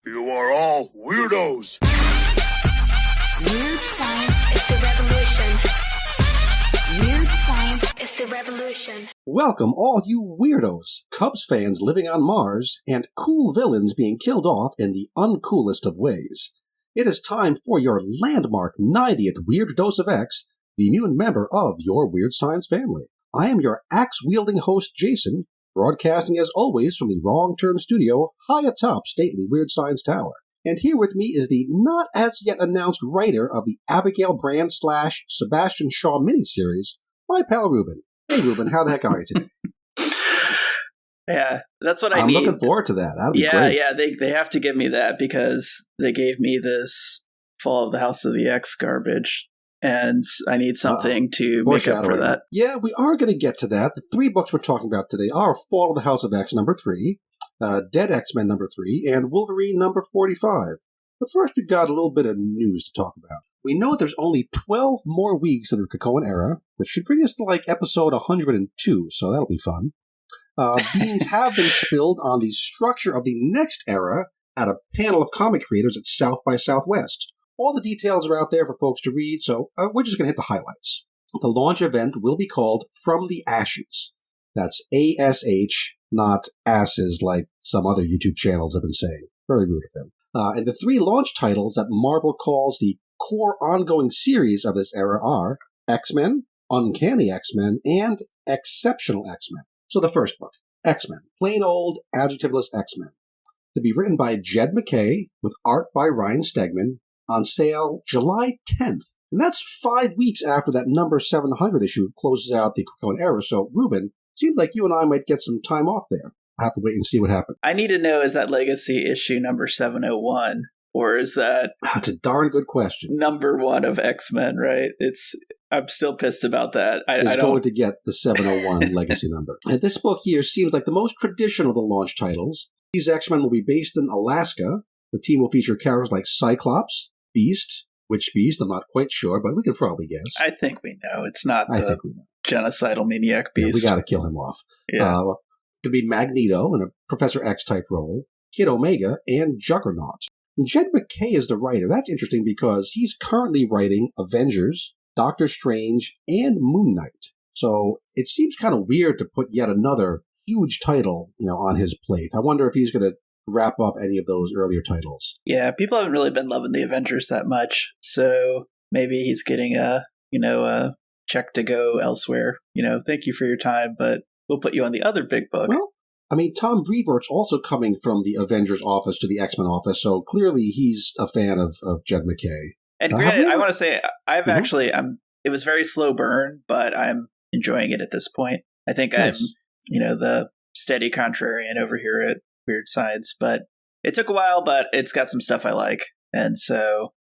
You are all weirdos. Weird science is the revolution. Weird science is the revolution. Welcome, all you weirdos, Cubs fans living on Mars, and cool villains being killed off in the uncoolest of ways. It is time for your landmark 90th Weird Dose of X, the mutant member of your Weird Science family. I am your axe-wielding host, Jason, broadcasting as always from the Wrong Turn Studio high atop stately Weird Science Tower. And here with me is the not-as-yet-announced writer of the Abigail Brand / Sebastian Shaw miniseries, my pal Ruben. Hey, Ruben, how the heck are you today? Yeah, that's what I I'm need. looking forward to that. That'll be great. Yeah, they have to give me that because they gave me this Fall of the House of the X garbage, and I need something to make up for that. Yeah, we are going to get to that. The three books we're talking about today are Fall of the House of X #3, Dead X-Men #3, and Wolverine #45. But first, we've got a little bit of news to talk about. We know there's only 12 more weeks of the Krakoan era, which should bring us to like episode 102, so that'll be fun. Beans have been spilled on the structure of the next era at a panel of comic creators at South by Southwest. All the details are out there for folks to read, so we're just going to hit the highlights. The launch event will be called From the Ashes. That's ASH, not asses like some other YouTube channels have been saying. Very rude of them. And the three launch titles that Marvel calls the core ongoing series of this era are X-Men, Uncanny X-Men, and Exceptional X-Men. So the first book, X-Men, plain old adjectiveless X-Men, to be written by Jed MacKay with art by Ryan Stegman, on sale July 10th. And that's 5 weeks after that number 700 issue closes out the Krakoan era. So, Ruben, seems like you and I might get some time off there. I have to wait and see what happens. I need to know, is that Legacy issue number 701? Or is that... That's a darn good question. Number 1 of X-Men, right? I'm still pissed about that. It's going to get the 701 legacy number. And this book here seems like the most traditional of the launch titles. These X-Men will be based in Alaska. The team will feature characters like Cyclops, Beast. Which Beast? I'm not quite sure, but we can probably guess. I think we know. It's not the genocidal maniac Beast. Yeah, we got to kill him off. Yeah. Could be Magneto in a Professor X-type role, Kid Omega, and Juggernaut. And Jed MacKay is the writer. That's interesting because he's currently writing Avengers, Doctor Strange, and Moon Knight. So it seems kind of weird to put yet another huge title, on his plate. I wonder if he's going to wrap up any of those earlier titles. Yeah, people haven't really been loving the Avengers that much, so maybe he's getting a check to go elsewhere. Thank you for your time, but we'll put you on the other big book. Well, I mean, Tom Brevoort's also coming from the Avengers office to the X-Men office, so clearly he's a fan of Jed MacKay. And granted, I want to say, I've actually, it was very slow burn, but I'm enjoying it at this point. I think nice. I'm, the steady contrarian over here at Weird Science, but it took a while, but it's got some stuff I like. And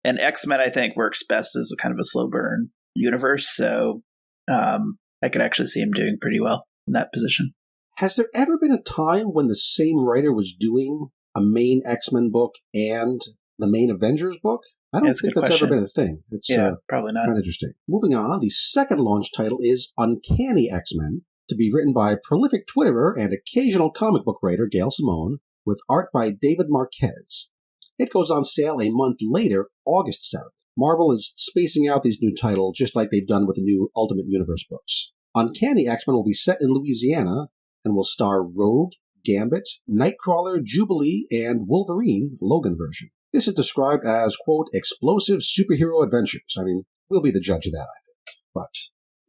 X-Men, I think, works best as a kind of a slow burn universe, so I could actually see him doing pretty well in that position. Has there ever been a time when the same writer was doing a main X-Men book and the main Avengers book? I don't think that's ever been a thing. It's probably not. Kind of interesting. Moving on, the second launch title is Uncanny X-Men, to be written by prolific Twitterer and occasional comic book writer Gail Simone, with art by David Marquez. It goes on sale a month later, August 7th. Marvel is spacing out these new titles just like they've done with the new Ultimate Universe books. Uncanny X-Men will be set in Louisiana and will star Rogue, Gambit, Nightcrawler, Jubilee, and Wolverine, Logan version. This is described as, quote, explosive superhero adventures. I mean, we'll be the judge of that, I think. But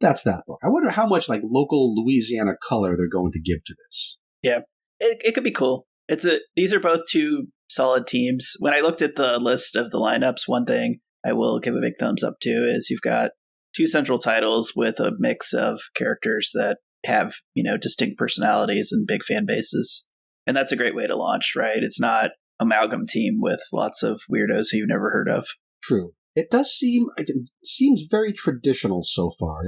that's that book. I wonder how much local Louisiana color they're going to give to this. Yeah, it could be cool. These are both two solid teams. When I looked at the list of the lineups, one thing I will give a big thumbs up to is you've got two central titles with a mix of characters that have, distinct personalities and big fan bases. And that's a great way to launch, right? It's not amalgam team with lots of weirdos who you've never heard of. True. It seems very traditional so far.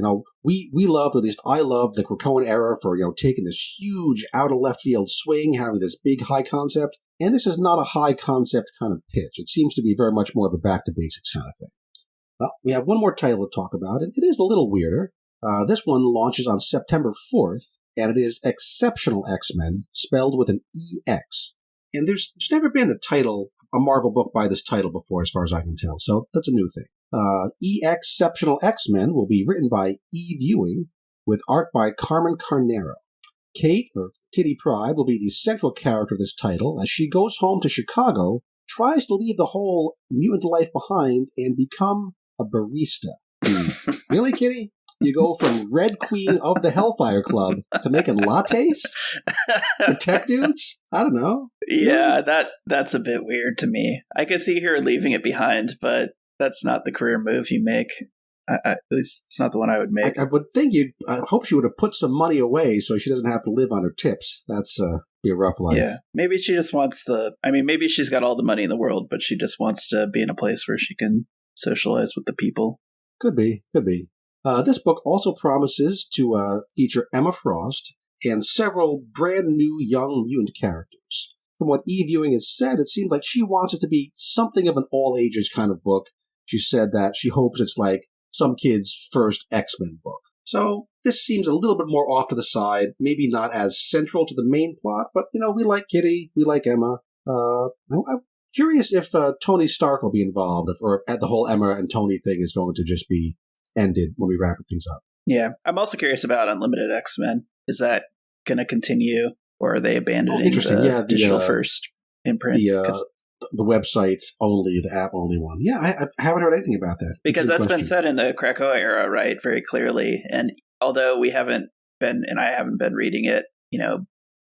We loved, or at least I loved, the Krakoan era for, taking this huge out of left field swing, having this big high concept. And this is not a high concept kind of pitch. It seems to be very much more of a back to basics kind of thing. Well, we have one more title to talk about, and it is a little weirder. This one launches on September 4th, and it is Exceptional X-Men, spelled with an EX. And there's never been a title a Marvel book by this title before, as far as I can tell. So that's a new thing. Exceptional X-Men will be written by E. Viewing with art by Carmen Carnero. Kate, or Kitty Pryde, will be the central character of this title as she goes home to Chicago, tries to leave the whole mutant life behind, and become a barista. Really, Kitty? You go from Red Queen of the Hellfire Club to making lattes for tech dudes? I don't know. Yeah, that's a bit weird to me. I could see her leaving it behind, but that's not the career move you make. At least it's not the one I would make. I would think I hope she would have put some money away so she doesn't have to live on her tips. That's be a rough life. Yeah, maybe she just wants maybe she's got all the money in the world, but she just wants to be in a place where she can socialize with the people. Could be. This book also promises to feature Emma Frost and several brand new young mutant characters. From what E. Viewing has said, it seems like she wants it to be something of an all-ages kind of book. She said that she hopes it's like some kid's first X-Men book. So this seems a little bit more off to the side, maybe not as central to the main plot, but, we like Kitty, we like Emma. I'm curious if Tony Stark will be involved, or if the whole Emma and Tony thing is going to just be ended when we wrap things up. Yeah, I'm also curious about Unlimited X-Men. Is that going to continue, or are they abandoning the digital first imprint? The website only, the app only one. Yeah, I haven't heard anything about that. Because that's been said in the Krakoa era, right? Very clearly. And although I haven't been reading it,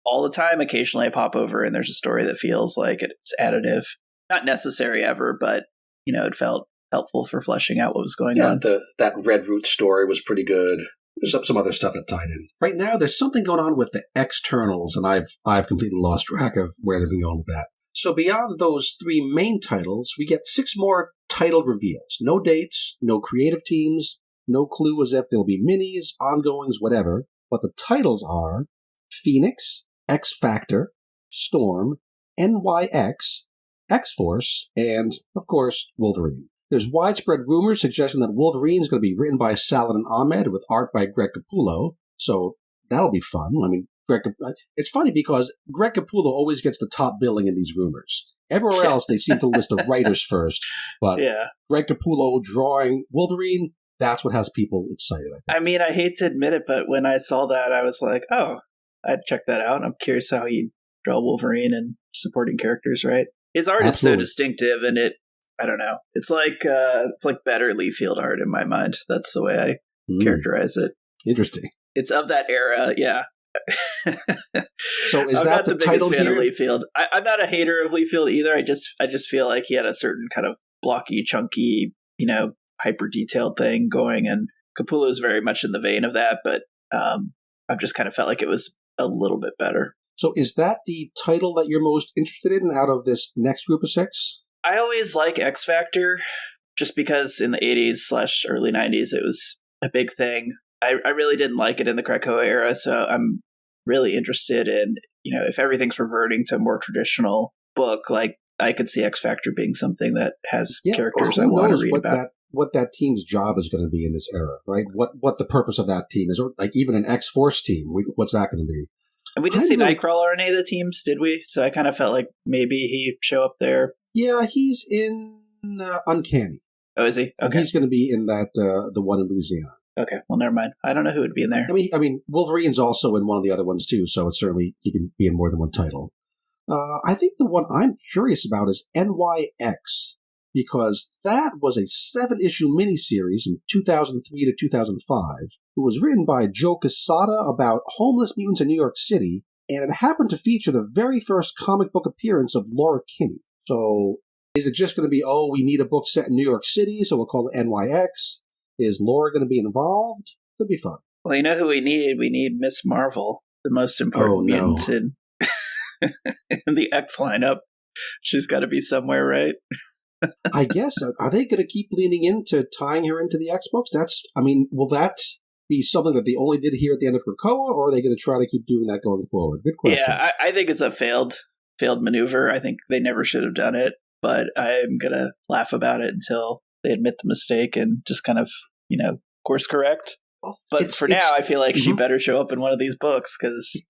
all the time, occasionally I pop over and there's a story that feels like it's additive. Not necessary ever, but, it felt helpful for fleshing out what was going on. That Red Root story was pretty good. There's some other stuff that tied in. Right now, there's something going on with the Externals, and I've completely lost track of where they've been going with that. So beyond those 3 main titles, we get 6 more title reveals. No dates, no creative teams, no clue as if there'll be minis, ongoings, whatever. But the titles are Phoenix, X-Factor, Storm, NYX, X-Force, and, of course, Wolverine. There's widespread rumors suggesting that Wolverine is going to be written by Saladin Ahmed with art by Greg Capullo, so that'll be fun. It's funny because Greg Capullo always gets the top billing in these rumors. Everywhere else, they seem to list the writers first, but Greg Capullo drawing Wolverine, that's what has people excited, I think. I hate to admit it, but when I saw that, I was like, oh, I'd check that out. I'm curious how he'd draw Wolverine and supporting characters, right? His art is so distinctive, and I don't know. It's like better Liefeld art in my mind. That's the way I characterize it. Interesting. It's of that era, yeah. So is that the title here? I'm not the biggest fan of Liefeld. I'm not a hater of Liefeld either. I just feel like he had a certain kind of blocky, chunky, hyper detailed thing going, and Capullo is very much in the vein of that. But I've just kind of felt like it was a little bit better. So is that the title that you're most interested in out of this next group of 6? I always like X-Factor just because in the 80s/early 90s it was a big thing. I really didn't like it in the Krakoa era, so I'm really interested in, if everything's reverting to a more traditional book, like I could see X-Factor being something that has characters I want to read about. What that team's job is going to be in this era, right? What the purpose of that team is, or like even an X-Force team, what's that going to be? And we didn't see Nightcrawler on any of the teams, did we? So I kind of felt like maybe he'd show up there. Yeah, he's in Uncanny. Oh, is he? Okay. He's going to be in that the one in Louisiana. Okay, well, never mind. I don't know who would be in there. I mean, Wolverine's also in one of the other ones too, so it's certainly he can be in more than one title. I think the one I'm curious about is NYX, because that was a 7-issue miniseries in 2003 to 2005. It was written by Joe Quesada about homeless mutants in New York City, and it happened to feature the very first comic book appearance of Laura Kinney. So is it just going to be, we need a book set in New York City, so we'll call it NYX? Is Laura going to be involved? Could be fun. Well, you know who we need? We need Miss Marvel, the most important mutant in the X lineup. She's got to be somewhere, right? I guess. Are they going to keep leaning into tying her into the X books? Will that be something that they only did here at the end of Krakoa, or are they going to try to keep doing that going forward? Good question. Yeah, I think it's a failed maneuver. I think they never should have done it, but I'm going to laugh about it until they admit the mistake and just kind of, course correct. But for now, I feel like she better show up in one of these books because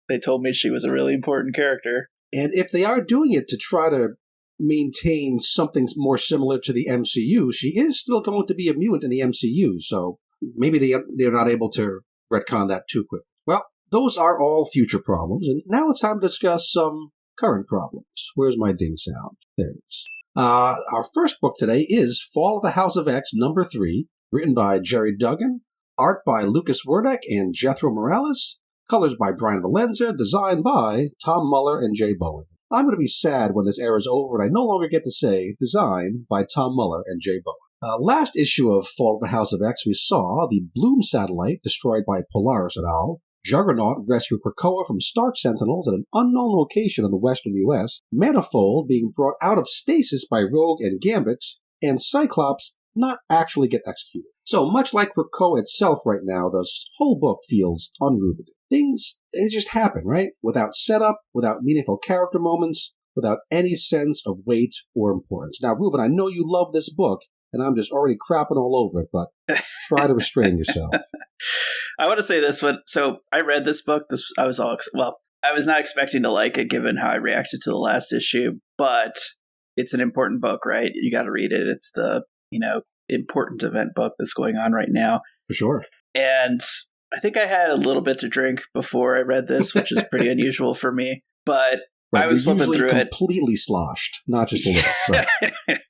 they told me she was a really important character. And if they are doing it to try to maintain something more similar to the MCU, she is still going to be a mutant in the MCU, so maybe they're not able to retcon that too quick. Well, those are all future problems, and now it's time to discuss some current problems. Where's my ding sound? There it is. Our first book today is Fall of the House of X #3, written by Jerry Duggan, art by Lucas Wernick and Jethro Morales, colors by Brian Valenza, designed by Tom Muller and Jay Bowen. I'm going to be sad when this era is over and I no longer get to say designed by Tom Muller and Jay Bowen. Last issue of Fall of the House of X, we saw the Bloom satellite destroyed by Polaris et al., Juggernaut rescue Krakoa from Stark Sentinels at an unknown location in the western U.S., Manifold being brought out of stasis by Rogue and Gambit, and Cyclops not actually get executed. So much like Krakoa itself right now, this whole book feels unrooted. Things, they just happen, right? Without setup, without meaningful character moments, without any sense of weight or importance. Now, Ruben, I know you love this book, and I'm just already crapping all over it, but try to restrain yourself. I want to say this one. So I read this book. I was not expecting to like it given how I reacted to the last issue, but it's an important book, right? You got to read it. It's the, important event book that's going on right now. For sure. And I think I had a little bit to drink before I read this, which is pretty unusual for me, but right, I was flipping through it. Completely sloshed, not just a little. Right.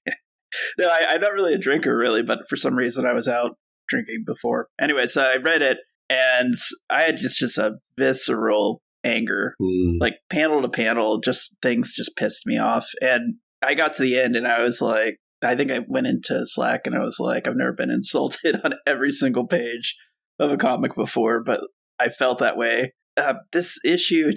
No, I'm not really a drinker, really, but for some reason I was out drinking before. Anyway, so I read it, and I had just a visceral anger, like panel to panel, just things just pissed me off. And I got to the end, and I was like, I think I went into Slack, and I was like, I've never been insulted on every single page of a comic before, but I felt that way. This issue,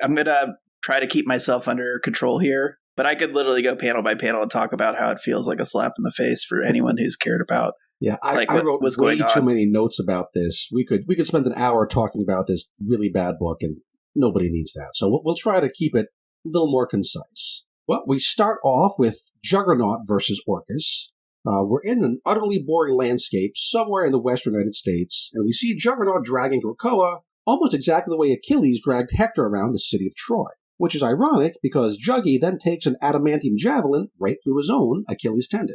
I'm going to try to keep myself under control here. But I could literally go panel by panel and talk about how it feels like a slap in the face for anyone who's cared about. Yeah, I wrote way too many notes about this. We could spend an hour talking about this really bad book, and nobody needs that. So we'll try to keep it a little more concise. Well, we start off with Juggernaut versus Orcus. We're in an utterly boring landscape somewhere in the western United States, and we see Juggernaut dragging Krakoa almost exactly the way Achilles dragged Hector around the city of Troy. Which is ironic because Juggy then takes an adamantium javelin right through his own Achilles tendon.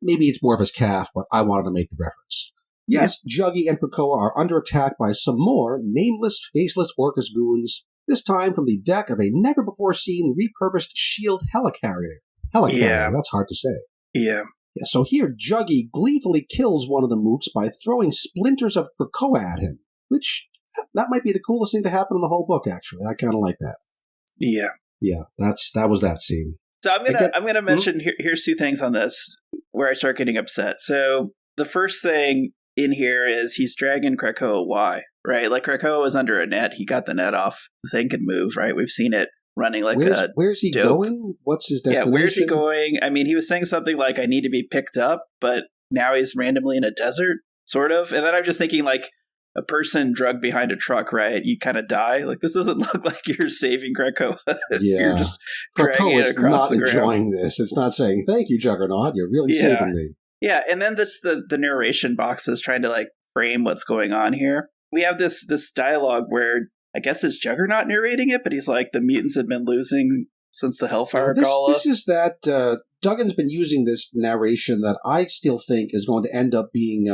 Maybe it's more of his calf, but I wanted to make the reference. Yes, Juggy and Krakoa are under attack by some more nameless, faceless Orcus goons, this time from the deck of a never-before-seen repurposed shield helicarrier. Helicarrier, that's hard to say. Yeah. So here, Juggy gleefully kills one of the mooks by throwing splinters of Krakoa at him, which, that might be the coolest thing to happen in the whole book, actually. I kind of like that. Yeah. Yeah, that was that scene. So I'm gonna mention here's two things on this where I start getting upset. So the first thing in here is he's dragging Krakoa. Why? Right? Like Krakoa was under a net. He got the net off. The thing could move. Right? We've seen it running like where's he dope. Going? What's his destination? Yeah, where's he going? I mean, he was saying something like, "I need to be picked up," but now he's randomly in a desert, sort of. And then I'm just thinking like, a person drugged behind a truck, right? You kind of die. Like, this doesn't look like you're saving Krakoa. Yeah. You're just dragging it across the ground. Krakoa is not enjoying this. It's not saying, thank you, Juggernaut. You're really saving me. Yeah, and then the narration box is trying to, like, frame what's going on here. We have this dialogue where, I guess it's Juggernaut narrating it, but he's like, the mutants have been losing since the Hellfire Gala. This is that, Duggan's been using this narration that I still think is going to end up being,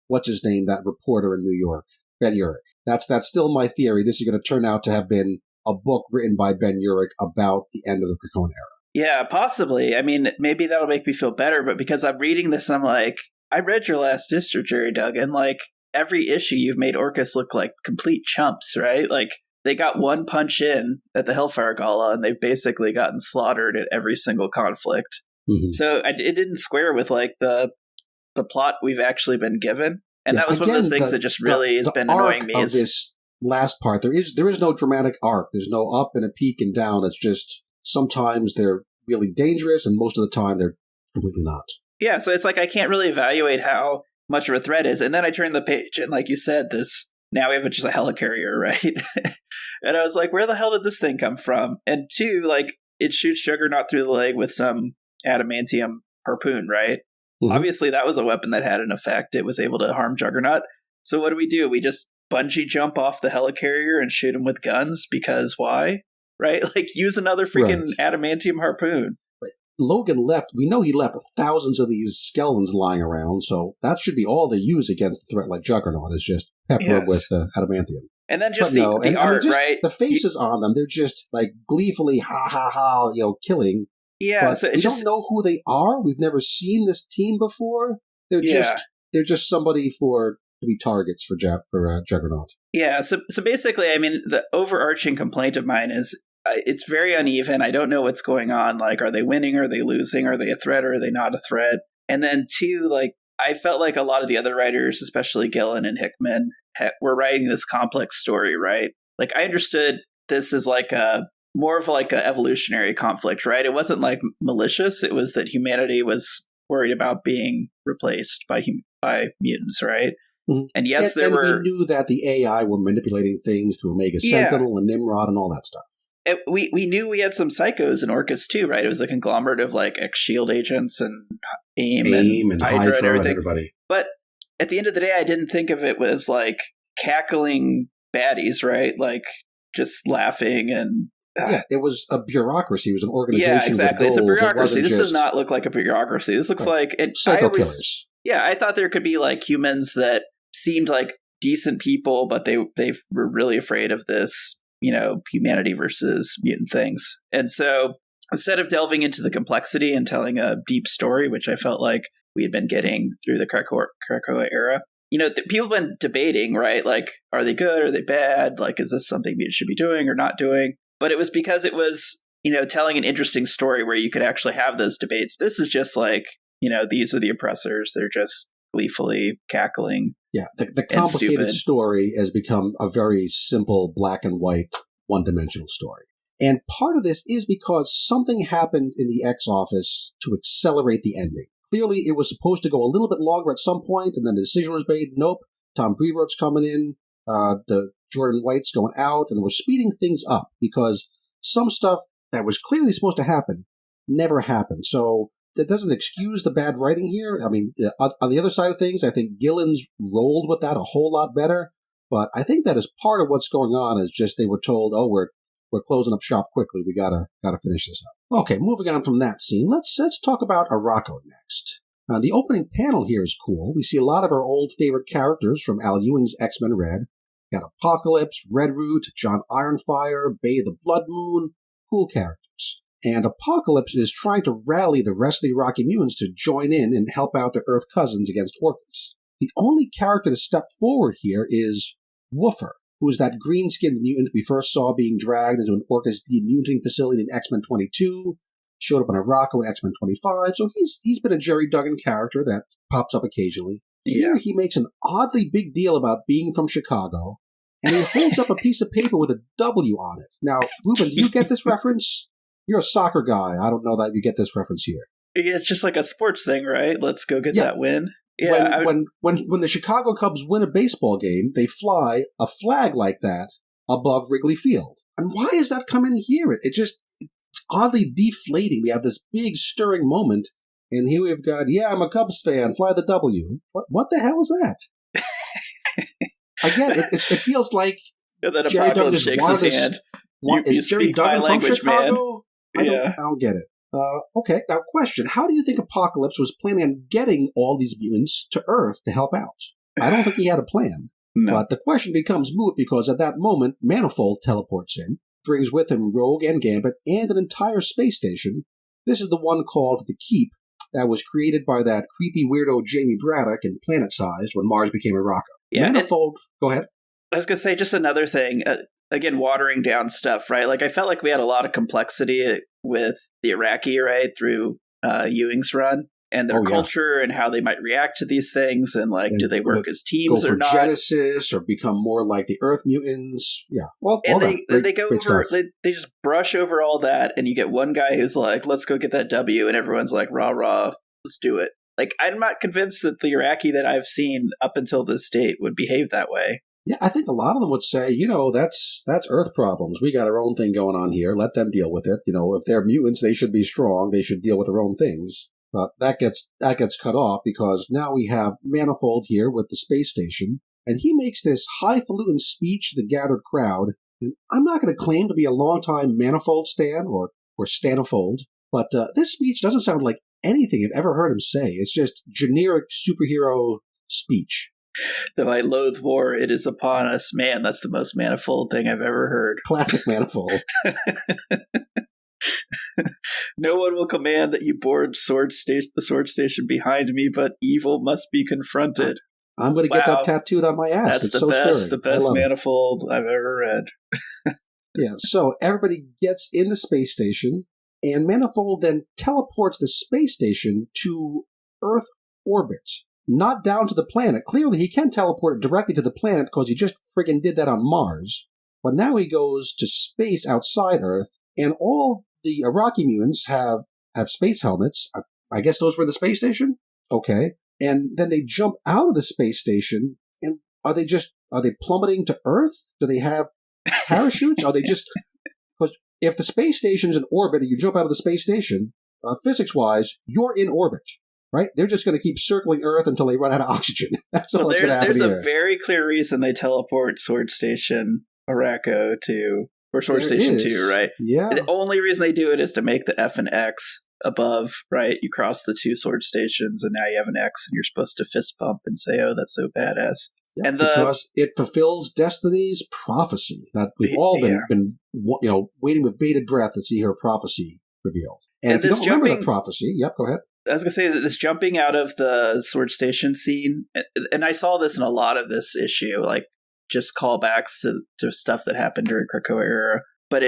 what's his name, that reporter in New York, Ben Urich. That's still my theory. This is going to turn out to have been a book written by Ben Urich about the end of the Krakoan era. Yeah, possibly. I mean, maybe that'll make me feel better, but because I'm reading this, I'm like, I read your last issue, Jerry Duggan. Like, every issue you've made Orcus look like complete chumps, right? Like, they got one punch in at the Hellfire Gala, and they've basically gotten slaughtered at every single conflict. Mm-hmm. So it didn't square with, like, the plot we've actually been given, and that was one of those things that just really has been annoying me. Of this last part, there is no dramatic arc. There's no up and a peak and down. It's just sometimes they're really dangerous, and most of the time they're completely not. Yeah, so it's like I can't really evaluate how much of a threat is, and then I turn the page, and like you said, now we have just a helicarrier, right? And I was like, where the hell did this thing come from? And two, like, it shoots Juggernaut through the leg with some adamantium harpoon, right? Mm-hmm. Obviously, that was a weapon that had an effect. It was able to harm Juggernaut. So what do? We just bungee jump off the helicarrier and shoot him with guns because why? right? Like, use another freaking adamantium harpoon. Logan left. We know he left thousands of these skeletons lying around, so that should be all they use against a threat like Juggernaut, is just pepper with adamantium. And then just the art, right? The faces on them, they're just like gleefully, ha ha ha, killing. Yeah, but so we don't know who they are. We've never seen this team before. They're just somebody to be targets for Juggernaut. Yeah, so basically, I mean, the overarching complaint of mine is it's very uneven. I don't know what's going on. Like, are they winning? Are they losing? Are they a threat? Or are they not a threat? And then two, like, I felt like a lot of the other writers, especially Gillen and Hickman, were writing this complex story, right? Like, I understood this is like more of like an evolutionary conflict, right? It wasn't like malicious. It was that humanity was worried about being replaced by mutants, right? Mm-hmm. And yes, we knew that the AI were manipulating things through Omega Sentinel and Nimrod and all that stuff. We knew we had some psychos in Orcus too, right? It was a conglomerate of like ex-SHIELD agents and AIM and Hydra and everything. Everybody. But at the end of the day, I didn't think of it as like cackling baddies, right? Like just laughing and... it was a bureaucracy. It was an organization. Yeah, exactly. With goals. It's a bureaucracy. This does not look like a bureaucracy. This looks like... Psycho killers. Yeah, I thought there could be like humans that seemed like decent people, but they were really afraid of this, humanity versus mutant things. And so instead of delving into the complexity and telling a deep story, which I felt like we had been getting through the Krakoa era, people have been debating, right? Like, are they good? Are they bad? Like, is this something we should be doing or not doing? But it was because it was, telling an interesting story where you could actually have those debates. This is just like, these are the oppressors. They're just gleefully cackling. Yeah, the complicated story has become a very simple black and white, one-dimensional story. And part of this is because something happened in the X office to accelerate the ending. Clearly, it was supposed to go a little bit longer at some point, and then the decision was made, nope, Tom Brevoort's coming in, the Jordan White's going out, and we're speeding things up because some stuff that was clearly supposed to happen never happened. So that doesn't excuse the bad writing here. I mean, on the other side of things, I think Gillen's rolled with that a whole lot better. But I think that is part of what's going on is just they were told, oh, we're closing up shop quickly. We gotta finish this up. Okay, moving on from that scene, let's talk about Arakko next. The opening panel here is cool. We see a lot of our old favorite characters from Al Ewing's X-Men Red. Got Apocalypse, Redroot, John Ironfire, Bay the Blood Moon. Cool characters. And Apocalypse is trying to rally the rest of the Iraqi mutants to join in and help out their Earth cousins against Orcus. The only character to step forward here is Woofer, who is that green-skinned mutant we first saw being dragged into an Orcus demuting facility in X-Men 22, showed up on Arakko in X-Men 25, so he's been a Jerry Duggan character that pops up occasionally. Here he makes an oddly big deal about being from Chicago, and he holds up a piece of paper with a W on it. Now, Ruben, do you get this reference? You're a soccer guy. I don't know that you get this reference here. Yeah, it's just like a sports thing, right? Let's go get that win. Yeah, when the Chicago Cubs win a baseball game, they fly a flag like that above Wrigley Field. And why is that come in here? It's oddly deflating. We have this big stirring moment, and here we've got, I'm a Cubs fan, fly the W. What the hell is that? Again, it feels like Jerry Duggan shakes his hand. Is Jerry Duggan from Chicago? Man. I don't get it. Okay, now question. How do you think Apocalypse was planning on getting all these mutants to Earth to help out? I don't think he had a plan. No. But the question becomes moot because at that moment, Manifold teleports in, brings with him Rogue and Gambit and an entire space station. This is the one called the Keep that was created by that creepy weirdo Jamie Braddock and Planet-Sized when Mars became Arakko. Yeah, Manifold, go ahead. I was going to say just another thing. Again, watering down stuff, right? Like, I felt like we had a lot of complexity with the Iraqi, right, through Ewing's run and their culture and how they might react to these things and, like, do they work as teams or not? Genesis or become more like the Earth mutants. Yeah. Well, and they go over, they just brush over all that, and you get one guy who's like, let's go get that W, and everyone's like, rah, rah, let's do it. Like, I'm not convinced that the Iraqi that I've seen up until this date would behave that way. Yeah, I think a lot of them would say, that's Earth problems. We got our own thing going on here. Let them deal with it. If they're mutants, they should be strong. They should deal with their own things. But that gets cut off because now we have Manifold here with the space station, and he makes this highfalutin speech to the gathered crowd And I'm not going to claim to be a longtime Manifold stan or Stanifold, but this speech doesn't sound like anything I've ever heard him say. It's just generic superhero speech. Though I loathe war, it is upon us. Man, that's the most Manifold thing I've ever heard. Classic Manifold. No one will command that you board the sword station behind me, but evil must be confronted. I'm going to get that tattooed on my ass. It's so stirring. The best Manifold I've ever read. Yeah, so everybody gets in the space station, and Manifold then teleports the space station to Earth orbit, not down to the planet. Clearly, he can teleport it directly to the planet because he just friggin' did that on Mars. But now he goes to space outside Earth, and all the Iraqi mutants have space helmets. I guess those were the space station? Okay. And then they jump out of the space station, and are they plummeting to Earth? Do they have parachutes? Are they just... Because if the space station's in orbit and you jump out of the space station, physics-wise, you're in orbit, right? They're just going to keep circling Earth until they run out of oxygen. That's all that's going to happen here. There's a very clear reason they teleport Sword Station Araco to... Or Sword Station 2, right? Yeah. The only reason they do it is to make the F and X above, right? You cross the two sword stations, and now you have an X, and you're supposed to fist bump and say, "Oh, that's so badass." Yeah, and because it fulfills Destiny's prophecy that we've all been waiting with bated breath to see her prophecy revealed. And if you don't remember the prophecy, go ahead. I was going to say that this jumping out of the sword station scene, and I saw this in a lot of this issue, like just callbacks to stuff that happened during Krakoa era, but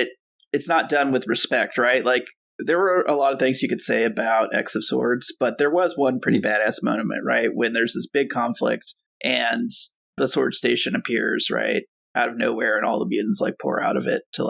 it's not done with respect, right? Like, there were a lot of things you could say about X of Swords, but there was one pretty badass moment, right? When there's this big conflict and the sword station appears, right, out of nowhere, and all the mutants like pour out of it to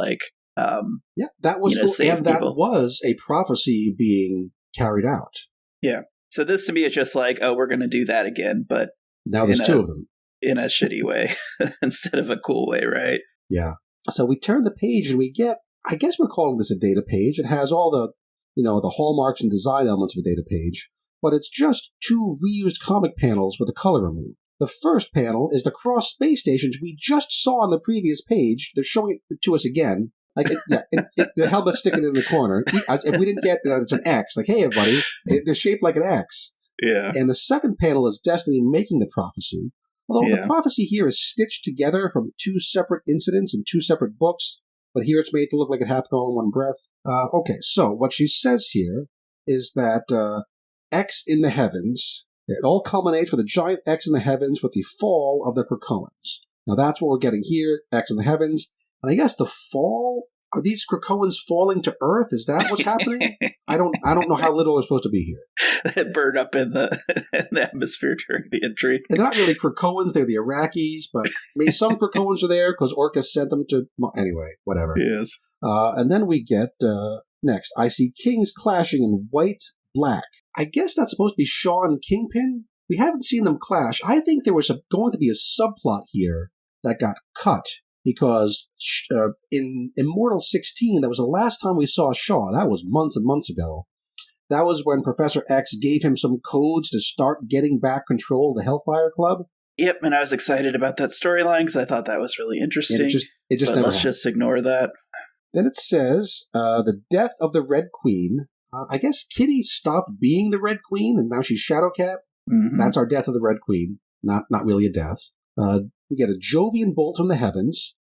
that was cool. And that was a prophecy being carried out. Yeah. So this to me is just like, oh, we're going to do that again, but now there's two of them in a shitty way instead of a cool way, right? Yeah. So we turn the page and we get, I guess we're calling this a data page. It has all the, the hallmarks and design elements of a data page, but it's just two reused comic panels with the color removed. The first panel is the cross space stations we just saw on the previous page. They're showing it to us again. Like, the helmet's sticking in the corner. If we didn't get that, it's an X. Like, hey, everybody, they're shaped like an X. Yeah. And the second panel is Destiny making the prophecy. Although the prophecy here is stitched together from two separate incidents in two separate books, but here it's made to look like it happened all in one breath. Okay, so what she says here is that X in the heavens, it all culminates with a giant X in the heavens with the fall of the Krakoans. Now that's what we're getting here, X in the heavens. And I guess the fall, are these Krakoans falling to Earth? Is that what's happening? I don't know how little we're supposed to be here. It burned up in the atmosphere during the entry. And they're not really Krakoans, they're the Iraqis, but maybe some Krakoans are there because Orcus sent them to... Anyway, whatever. Yes. And then we get, next, I see kings clashing in white, black. I guess that's supposed to be Shaw and Kingpin? We haven't seen them clash. I think there was going to be a subplot here that got cut. Because in Immortal 16, that was the last time we saw Shaw. That was months and months ago. That was when Professor X gave him some codes to start getting back control of the Hellfire Club. Yep, and I was excited about that storyline because I thought that was really interesting. And it just never happened. Just ignore that. Then it says, the death of the Red Queen. I guess Kitty stopped being the Red Queen, and now she's Shadowcat. Mm-hmm. That's our death of the Red Queen. Not really a death. We get a Jovian bolt from the heavens.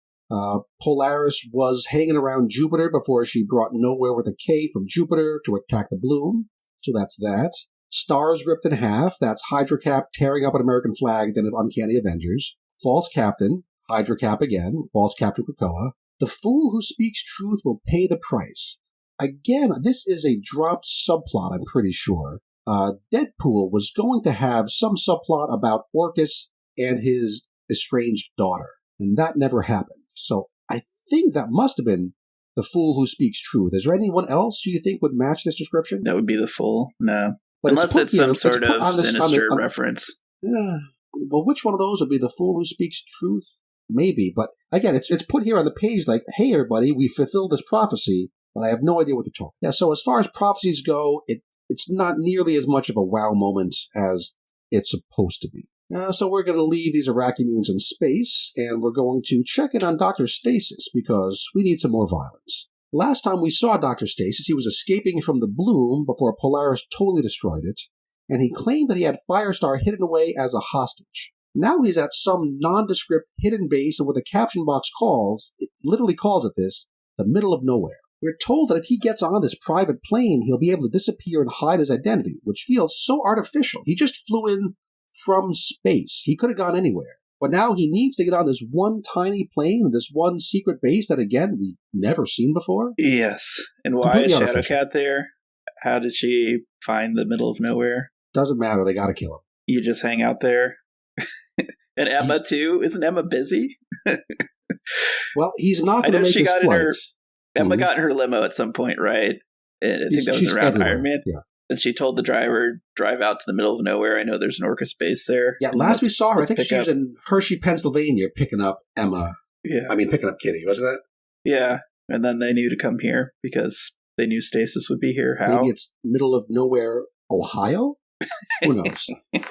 Polaris was hanging around Jupiter before she brought Nowhere with a K from Jupiter to attack the Bloom. So that's that. Stars ripped in half. That's Hydra Cap tearing up an American flag, then of Uncanny Avengers. False Captain. Hydra Cap again. False Captain Krakoa. The fool who speaks truth will pay the price. Again, this is a dropped subplot, I'm pretty sure. Deadpool was going to have some subplot about Orcus and his estranged daughter, and that never happened. So I think that must have been the fool who speaks truth. Is there anyone else you think would match this description? That would be the fool. No. But unless it's some sort of sinister reference. Yeah. Well, which one of those would be the fool who speaks truth? Maybe. But again, it's put here on the page like, hey, everybody, we fulfilled this prophecy, but I have no idea what to talk. Yeah, so as far as prophecies go, it's not nearly as much of a wow moment as it's supposed to be. So we're going to leave these Iraqi mutants in space, and we're going to check in on Dr. Stasis, because we need some more violence. Last time we saw Dr. Stasis, he was escaping from the Bloom before Polaris totally destroyed it, and he claimed that he had Firestar hidden away as a hostage. Now he's at some nondescript hidden base, and what the caption box literally calls it this, the middle of nowhere. We're told that if he gets on this private plane, he'll be able to disappear and hide his identity, which feels so artificial. He just flew in from space. He could have gone anywhere. But now he needs to get on this one tiny plane, this one secret base that, again, we've never seen before. Yes. And why Completely is artificial. Shadowcat there? How did she find the middle of nowhere? Doesn't matter. They got to kill him. You just hang out there? And Emma, too? Isn't Emma busy? Well, he's not going to make his flight. Emma got in her limo at some point, right? And I think that was She's around everywhere. Iron Man. Yeah. And she told the driver, drive out to the middle of nowhere. I know there's an Orca space there. Yeah, last we saw her, I think she was in Hershey, Pennsylvania, picking up Emma. Yeah. Picking up Kitty, wasn't that? Yeah. And then they knew to come here because they knew Stasis would be here. How? Maybe it's middle of nowhere, Ohio? Who knows?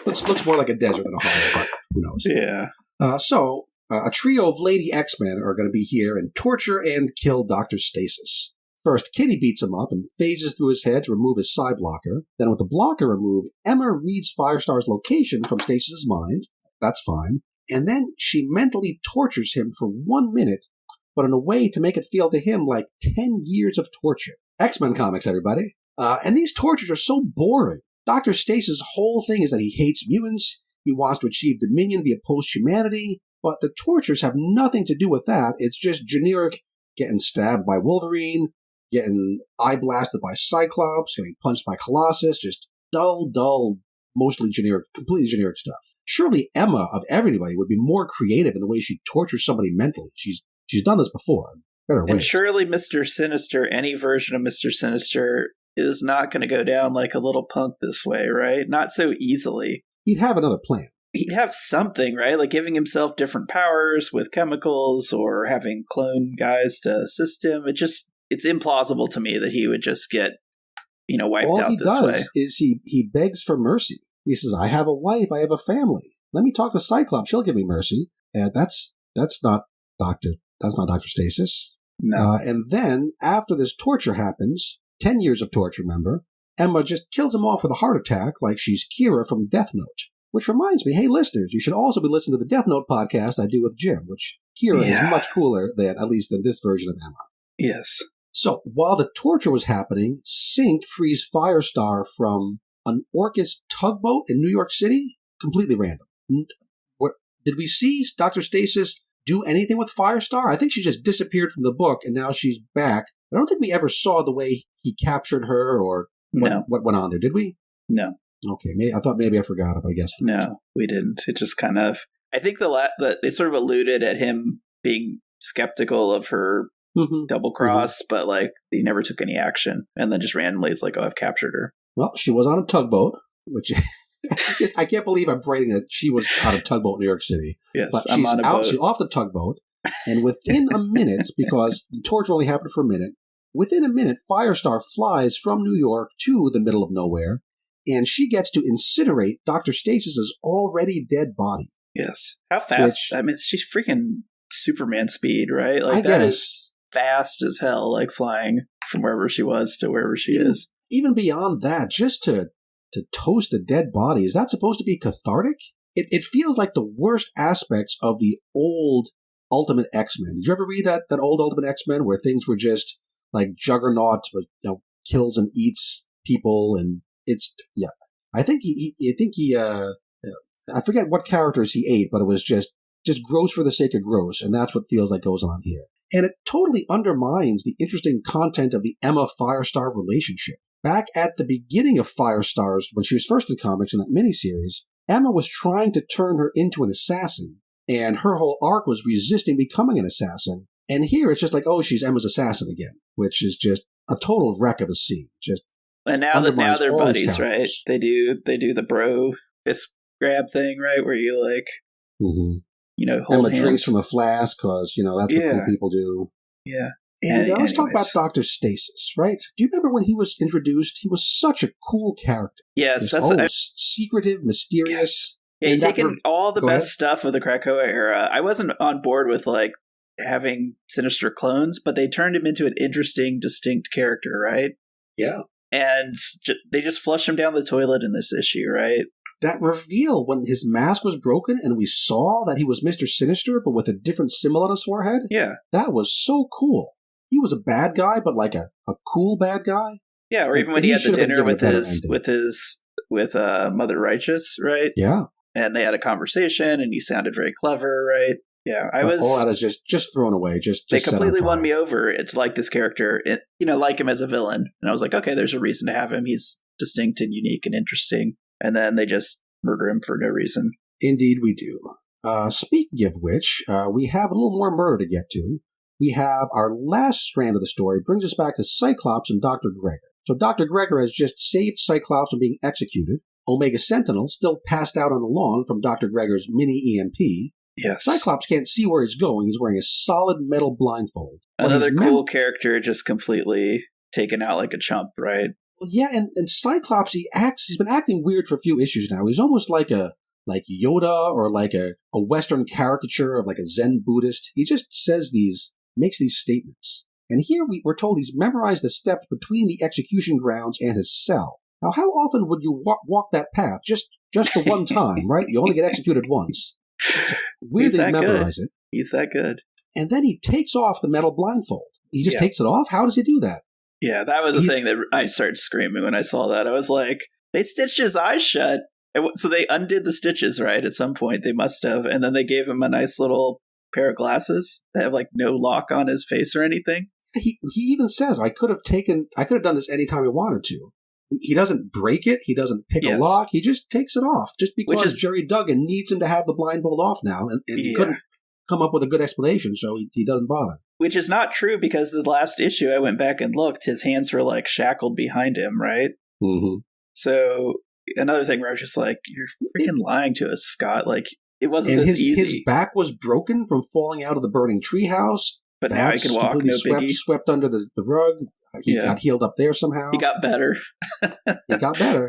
looks more like a desert than Ohio, but who knows? Yeah. So, a trio of Lady X-Men are going to be here and torture and kill Dr. Stasis. First, Kitty beats him up and phases through his head to remove his psi blocker. Then, with the blocker removed, Emma reads Firestar's location from Stasis' mind. That's fine. And then she mentally tortures him for 1 minute, but in a way to make it feel to him like 10 years of torture. X-Men comics, everybody. And these tortures are so boring. Dr. Stasis' whole thing is that he hates mutants, he wants to achieve dominion via post-humanity, but the tortures have nothing to do with that. It's just generic getting stabbed by Wolverine, getting eye blasted by Cyclops, getting punched by Colossus, just dull, mostly generic, completely generic stuff. Surely Emma, of everybody, would be more creative in the way she tortures somebody mentally. She's done this before. Better ways. And surely Mr. Sinister, any version of Mr. Sinister, is not going to go down like a little punk this way, right? Not so easily. He'd have another plan. He'd have something, right? Like giving himself different powers with chemicals or having clone guys to assist him. It's implausible to me that he would just get, wiped out this way. All he does is he begs for mercy. He says, I have a wife, I have a family. Let me talk to Cyclops, she'll give me mercy. That's not Dr. Stasis. No. And then, after this torture happens, 10 years of torture, remember, Emma just kills him off with a heart attack like she's Kira from Death Note. Which reminds me, hey listeners, you should also be listening to the Death Note podcast I do with Jim, which Kira is much cooler than, at least than this version of Emma. Yes. So, while the torture was happening, Sync frees Firestar from an Orcus tugboat in New York City? Completely random. Did we see Dr. Stasis do anything with Firestar? I think she just disappeared from the book, and now she's back. I don't think we ever saw the way he captured her or what went on there, did we? No. Okay, I thought maybe I forgot it, I guess. No, we didn't. It just kind of... I think they sort of alluded at him being skeptical of her double cross, but he never took any action. And then just randomly it's like, oh, I've captured her. Well, she was on a tugboat, which... I can't believe I'm writing that she was on a tugboat in New York City. Yes, but she's off the tugboat, and within a minute, because the torture only happened for a minute, within a minute, Firestar flies from New York to the middle of nowhere, and she gets to incinerate Dr. Stasis' already dead body. Yes. How fast? She's freaking Superman speed, right? I guess. Is fast as hell, flying from wherever she was to wherever she is. Even beyond that, just to toast a dead body, is that supposed to be cathartic? It feels like the worst aspects of the old Ultimate X-Men. Did you ever read that old Ultimate X-Men where things were just like Juggernaut kills and eats people, and it's I think I forget what characters he ate, but it was just gross for the sake of gross, and that's what feels like goes on here. And it totally undermines the interesting content of the Emma Firestar relationship. Back at the beginning of Firestar's, when she was first in comics in that miniseries, Emma was trying to turn her into an assassin, and her whole arc was resisting becoming an assassin. And here it's just like, oh, she's Emma's assassin again, which is just a total wreck of a scene. And now they're buddies, right? They do the bro fist grab thing, right? Where you hold Emma hands. drinks from a flask because that's what cool people do. Yeah. And let's talk about Dr. Stasis, right? Do you remember when he was introduced? He was such a cool character. Yes. Secretive, mysterious. Yeah, And taking all the Go best ahead. stuff of the Krakoa era. I wasn't on board with like having Sinister clones, but they turned him into an interesting, distinct character, right? Yeah. And they just flushed him down the toilet in this issue, right? That reveal when his mask was broken and we saw that he was Mr. Sinister, but with a different symbol on his forehead. Yeah. That was so cool. He was a bad guy, but like a cool bad guy. Yeah, or even when he had the should have been dinner given with Mother Righteous, right? Yeah. And they had a conversation, and he sounded very clever, right? Yeah, all that is just thrown away. They completely won me over. It's like this character, like him as a villain, and I was like, okay, there's a reason to have him. He's distinct and unique and interesting. And then they just murder him for no reason. Indeed, we do. Speaking of which, we have a little more murder to get to. We have our last strand of the story brings us back to Cyclops and Dr. Gregor. So Dr. Gregor has just saved Cyclops from being executed. Omega Sentinel still passed out on the lawn from Dr. Gregor's mini EMP. Yes. Cyclops can't see where he's going. He's wearing a solid metal blindfold. Another cool character just completely taken out like a chump, right? Well, yeah, and Cyclops, he's been acting weird for a few issues now. He's almost like Yoda or like a Western caricature of like a Zen Buddhist. He just makes these statements. And here we're told he's memorized the steps between the execution grounds and his cell. Now, how often would you walk that path? Just the one time, right? You only get executed once. Weird that he memorize it. He's that good. And then he takes off the metal blindfold. He just takes it off? How does he do that? Yeah, that was the thing that I started screaming when I saw that. I was like, they stitched his eyes shut. So they undid the stitches, right? At some point, they must have. And then they gave him a nice little pair of glasses that have like no lock on his face or anything. He even says, I could have done this anytime he wanted to. He doesn't break it. He doesn't pick a lock. He just takes it off just because Jerry Duggan needs him to have the blindfold off now. And he couldn't come up with a good explanation, so he doesn't bother. Which is not true because the last issue I went back and looked, his hands were like shackled behind him, right? Mm-hmm. So another thing where I was just like, you're freaking lying to us, Scott. Like, it wasn't this easy. His back was broken from falling out of the burning treehouse. But now he can walk, no biggie. Swept under the rug. He got healed up there somehow. He got better.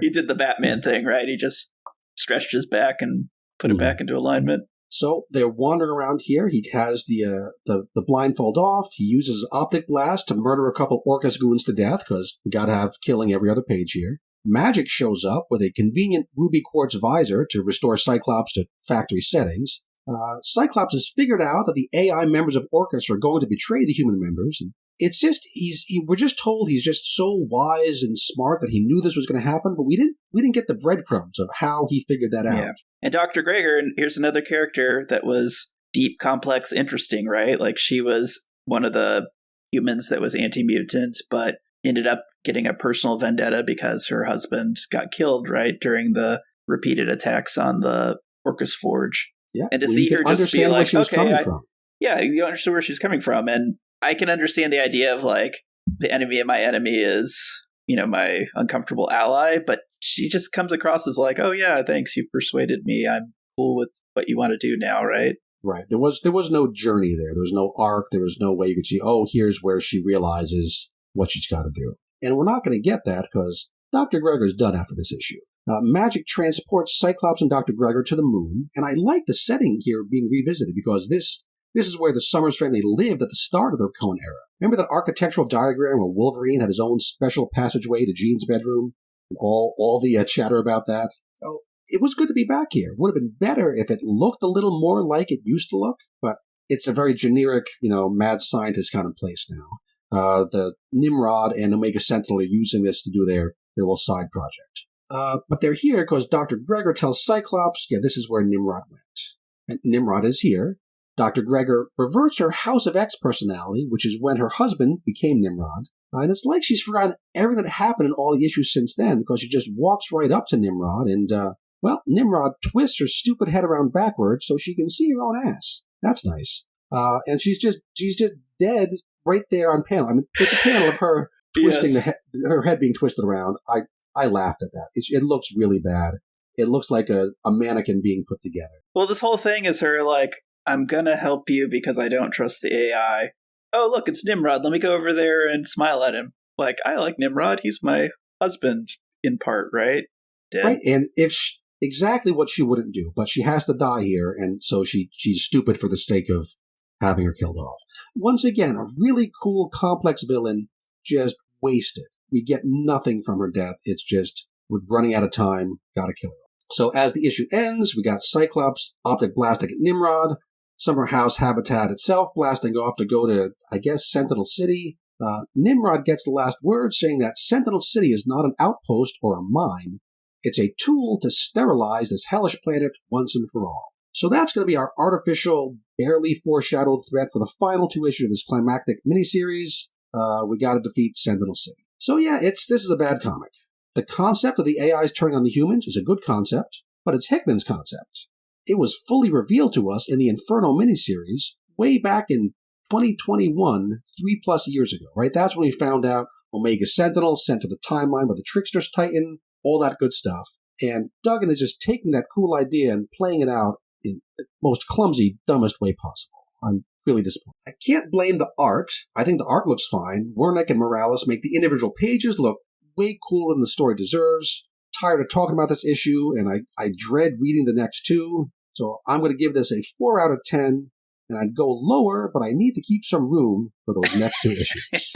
He did the Batman thing, right? He just stretched his back and put it back into alignment. So they're wandering around here. He has the blindfold off. He uses optic blast to murder a couple Orcus goons to death, because we got to have killing every other page here. Magic shows up with a convenient ruby quartz visor to restore Cyclops to factory settings. Cyclops has figured out that the AI members of Orcus are going to betray the human members. And it's just we're just told he's just so wise and smart that he knew this was going to happen, but we didn't get the breadcrumbs of how he figured that out. Yeah. And Dr. Gregor, and here's another character that was deep, complex, interesting, right? Like, she was one of the humans that was anti-mutant, but ended up getting a personal vendetta because her husband got killed, right, during the repeated attacks on the Orcus Forge. Yeah, and to see her just be like, okay, from. Yeah, you understood where she's coming from. And I can understand the idea of like, the enemy of my enemy is, my uncomfortable ally, but she just comes across as like, oh yeah, thanks, you persuaded me. I'm cool with what you want to do now, right? Right. There was no journey there. There was no arc. There was no way you could see, oh, here's where she realizes what she's got to do. And we're not going to get that because Dr. Gregor's done after this issue. Magic transports Cyclops and Dr. Gregor to the moon, and I like the setting here being revisited because this is where the Summers family lived at the start of their Cone era. Remember that architectural diagram where Wolverine had his own special passageway to Jean's bedroom? And all the chatter about that? So it was good to be back here. It would have been better if it looked a little more like it used to look, but it's a very generic, mad scientist kind of place now. The Nimrod and Omega Sentinel are using this to do their little side project. But they're here because Dr. Gregor tells Cyclops, this is where Nimrod went. And Nimrod is here. Dr. Gregor reverts her House of X personality, which is when her husband became Nimrod. And it's like she's forgotten everything that happened in all the issues since then, because she just walks right up to Nimrod and, Nimrod twists her stupid head around backwards so she can see her own ass. That's nice. And she's just dead right there on panel. I mean, with the panel of her twisting her head being twisted around, I laughed at that. It looks really bad. It looks like a mannequin being put together. Well, this whole thing is her like, I'm going to help you because I don't trust the AI. Oh, look, it's Nimrod. Let me go over there and smile at him. Like, I like Nimrod. He's my husband in part, right? Dead. Right. And exactly what she wouldn't do, but she has to die here, and so she's stupid for the sake of having her killed off. Once again, a really cool, complex villain, just wasted. We get nothing from her death. It's just, we're running out of time, gotta kill her. So as the issue ends, we got Cyclops optic blasting at Nimrod, Summer House Habitat itself blasting off to go to, I guess, Sentinel City. Nimrod gets the last word, saying that Sentinel City is not an outpost or a mine. It's a tool to sterilize this hellish planet once and for all. So that's going to be our artificial, barely foreshadowed threat for the final 2 issues of this climactic miniseries. We got to defeat Sentinel City. So yeah, this is a bad comic. The concept of the AIs turning on the humans is a good concept, but it's Hickman's concept. It was fully revealed to us in the Inferno miniseries way back in 2021, 3+ years ago, right? That's when we found out Omega Sentinel sent to the timeline by the Trickster's Titan, all that good stuff. And Duggan is just taking that cool idea and playing it out in the most clumsy, dumbest way possible. I'm really disappointed. I can't blame the art. I think the art looks fine. Wernick and Morales make the individual pages look way cooler than the story deserves. Tired of talking about this issue, and I dread reading the next 2. So I'm going to give this a 4 out of 10, and I'd go lower, but I need to keep some room for those next 2 issues.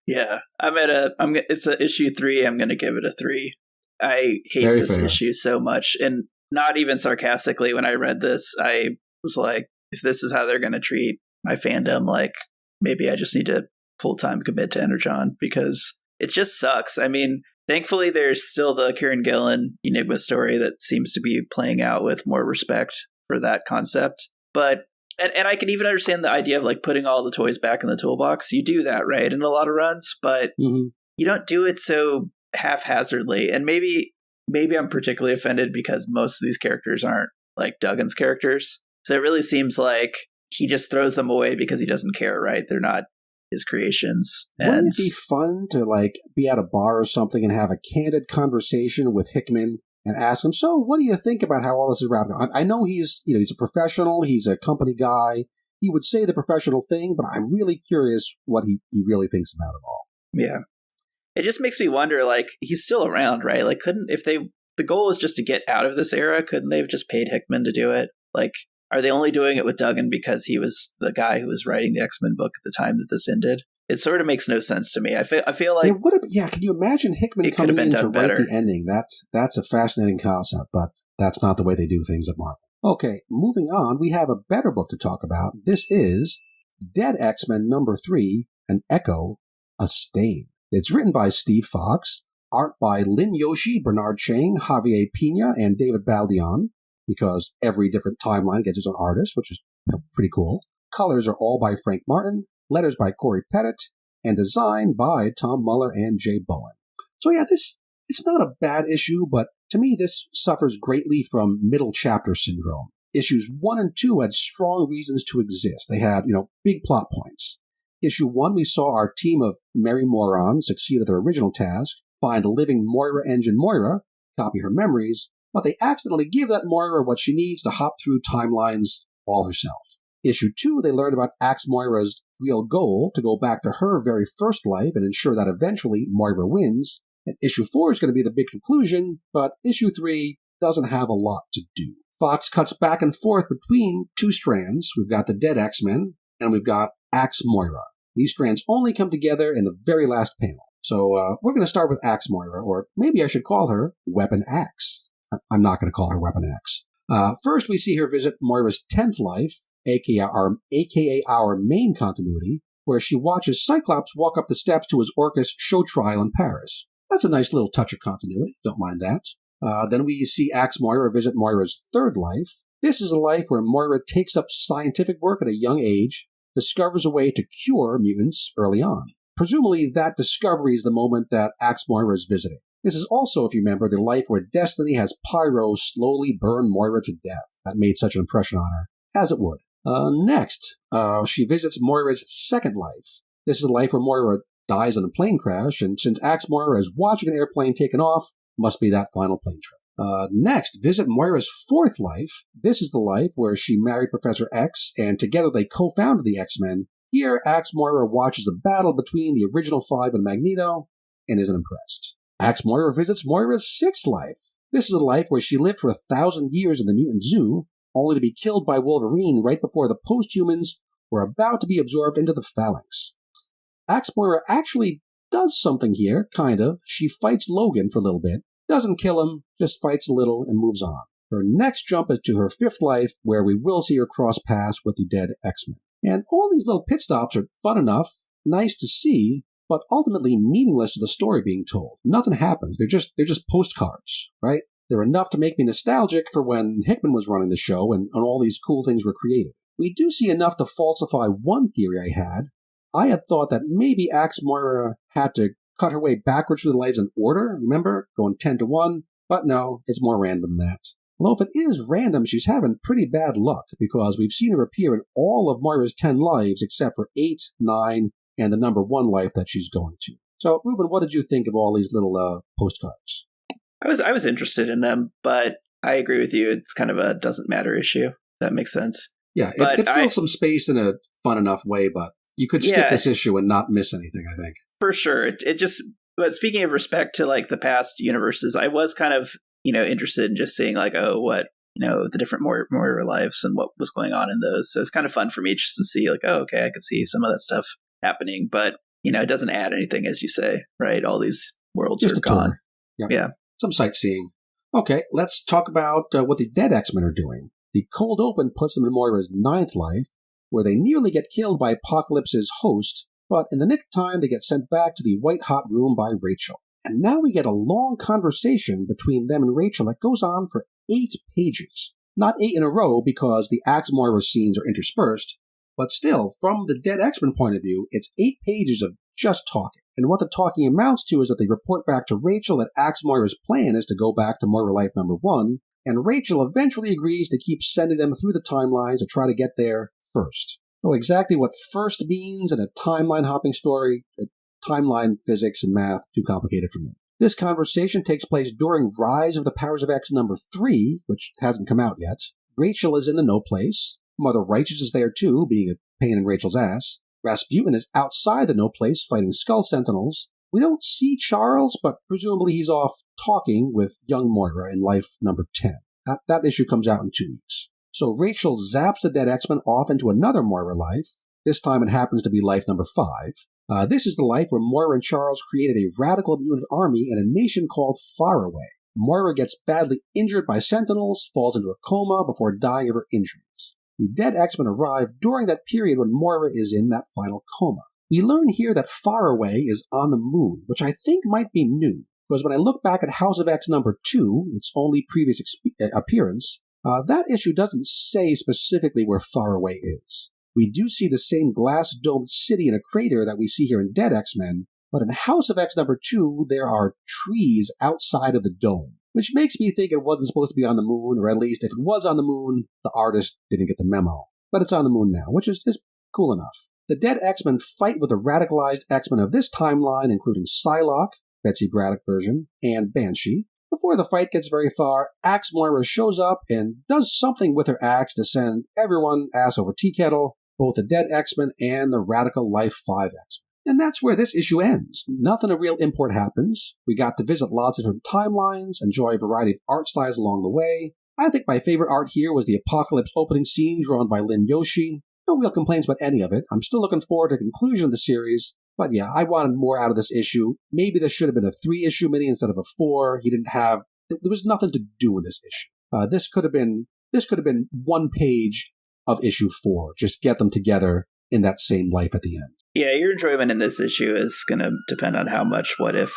Yeah, it's a issue 3. I'm going to give it a 3. I hate Very this fair. issue so much, and not even sarcastically. When I read this, I was like, if this is how they're going to treat my fandom, like maybe I just need to full-time commit to Energon, because it just sucks. I mean, thankfully there's still the Kieran Gillen Enigma story that seems to be playing out with more respect for that concept. But and I can even understand the idea of like putting all the toys back in the toolbox. You do that, right, in a lot of runs, but you don't do it so haphazardly. And maybe I'm particularly offended because most of these characters aren't like Duggan's characters. So it really seems like he just throws them away because he doesn't care, right? They're not his creations. Wouldn't it be fun to like be at a bar or something and have a candid conversation with Hickman and ask him, so what do you think about how all this is wrapping up? I know he's a professional, he's a company guy. He would say the professional thing, but I'm really curious what he really thinks about it all. Yeah. It just makes me wonder, like, he's still around, right? Like, the goal is just to get out of this era, couldn't they have just paid Hickman to do it? Like, are they only doing it with Duggan because he was the guy who was writing the X-Men book at the time that this ended? It sort of makes no sense to me. I feel like can you imagine Hickman coming in to write the ending? That's a fascinating concept, but that's not the way they do things at Marvel. Okay, moving on, we have a better book to talk about. This is Dead X-Men #3, An Echo, A Stain. It's written by Steve Fox, art by Lin Yoshi, Bernard Chang, Javier Pina, and David Baldeon, because every different timeline gets its own artist, which is pretty cool. Colors are all by Frank Martin, letters by Corey Pettit, and design by Tom Muller and Jay Bowen. So yeah, it's not a bad issue, but to me this suffers greatly from middle chapter syndrome. Issues 1 and 2 had strong reasons to exist. They had, big plot points. Issue 1, we saw our team of merry morons succeed at their original task, find a living Moira engine Moira, copy her memories, but they accidentally give that Moira what she needs to hop through timelines all herself. Issue 2, they learned about Axe Moira's real goal, to go back to her very first life and ensure that eventually Moira wins. And issue 4 is going to be the big conclusion, but issue 3 doesn't have a lot to do. Fox cuts back and forth between 2 strands. We've got the Dead X-Men, and we've got Axe Moira. These strands only come together in the very last panel. So we're going to start with Axe Moira, or maybe I should call her Weapon Axe. I'm not going to call her Weapon Axe. First, we see her visit Moira's 10th life, aka our main continuity, where she watches Cyclops walk up the steps to his Orcus show trial in Paris. That's a nice little touch of continuity. Don't mind that. Then we see Axe Moira visit Moira's 3rd life. This is a life where Moira takes up scientific work at a young age, discovers a way to cure mutants early on. Presumably, that discovery is the moment that Axe Moira is visiting. This is also, if you remember, the life where Destiny has Pyro slowly burn Moira to death. That made such an impression on her, as it would. Next, she visits Moira's 2nd life. This is a life where Moira dies in a plane crash, and since Axe Moira is watching an airplane taking off, must be that final plane trip. Next, visit Moira's 4th life. This is the life where she married Professor X, and together they co-founded the X-Men. Here, Axe Moira watches a battle between the original 5 and Magneto, and isn't impressed. Axe Moira visits Moira's 6th life. This is a life where she lived for 1,000 years in the mutant zoo, only to be killed by Wolverine right before the post-humans were about to be absorbed into the phalanx. Axe Moira actually does something here, kind of. She fights Logan for a little bit, doesn't kill him, just fights a little and moves on. Her next jump is to her 5th life, where we will see her cross paths with the dead X-Men. And all these little pit stops are fun enough, nice to see, but ultimately meaningless to the story being told. Nothing happens. They're just postcards, right? They're enough to make me nostalgic for when Hickman was running the show and all these cool things were created. We do see enough to falsify one theory I had. I had thought that maybe Axe Moira had to cut her way backwards through the lives in order, remember? Going 10 to 1. But no, it's more random than that. Although if it is random, she's having pretty bad luck, because we've seen her appear in all of Moira's 10 lives except for 8, 9, and the number 1 life that she's going to. So, Ruben, what did you think of all these little postcards? I was interested in them, but I agree with you. It's kind of a doesn't matter issue. That makes sense. Yeah, it fills some space in a fun enough way, but you could skip this issue and not miss anything, I think. For sure. It just, but speaking of respect to like the past universes, I was kind of, interested in just seeing like, what, the different Moira lives and what was going on in those. So it's kind of fun for me just to see like, okay, I could see some of that stuff happening, but it doesn't add anything, as you say, right? All these worlds just are gone. Yeah. Some sightseeing. Okay, let's talk about what the dead X-Men are doing. The cold open puts them in Moira's 9th life, where they nearly get killed by Apocalypse's host, but in the nick of time they get sent back to the white-hot room by Rachel. And now we get a long conversation between them and Rachel that goes on for 8 pages. Not 8 in a row because the Axe Moira scenes are interspersed, but still, from the dead X-Men point of view, it's 8 pages of just talking. And what the talking amounts to is that they report back to Rachel that Axe Moira's plan is to go back to Moira Life number 1, and Rachel eventually agrees to keep sending them through the timelines to try to get there first. So exactly what first means in a timeline hopping story, timeline physics and math, too complicated for me. This conversation takes place during Rise of the Powers of X number 3, which hasn't come out yet. Rachel is in the no place. Mother Righteous is there too, being a pain in Rachel's ass. Rasputin is outside the no place fighting Skull Sentinels. We don't see Charles, but presumably he's off talking with young Moira in Life number 10. That issue comes out in 2 weeks. So Rachel zaps the dead X-Men off into another Moira life. This time it happens to be Life number 5. This is the life where Moira and Charles created a radical mutant army in a nation called Faraway. Moira gets badly injured by Sentinels, falls into a coma before dying of her injuries. The dead X-Men arrive during that period when Moira is in that final coma. We learn here that Faraway is on the moon, which I think might be new, because when I look back at House of X number 2, its only previous appearance, that issue doesn't say specifically where Faraway is. We do see the same glass-domed city in a crater that we see here in Dead X-Men, but in House of X number 2, there are trees outside of the dome, which makes me think it wasn't supposed to be on the moon, or at least if it was on the moon, the artist didn't get the memo. But it's on the moon now, which is cool enough. The dead X-Men fight with the radicalized X-Men of this timeline, including Psylocke, Betsy Braddock version, and Banshee. Before the fight gets very far, Axe Moira shows up and does something with her axe to send everyone ass over tea kettle, both the dead X-Men and the Radical Life 5 X-Men. And that's where this issue ends. Nothing of real import happens. We got to visit lots of different timelines, enjoy a variety of art styles along the way. I think my favorite art here was the Apocalypse opening scene drawn by Lin Yoshi. No real complaints about any of it. I'm still looking forward to the conclusion of the series. But yeah, I wanted more out of this issue. Maybe this should have been a 3-issue mini instead of a 4. There was nothing to do with this issue. This could have been 1 page of issue 4. Just get them together in that same life at the end. Yeah, your enjoyment in this issue is going to depend on how much what if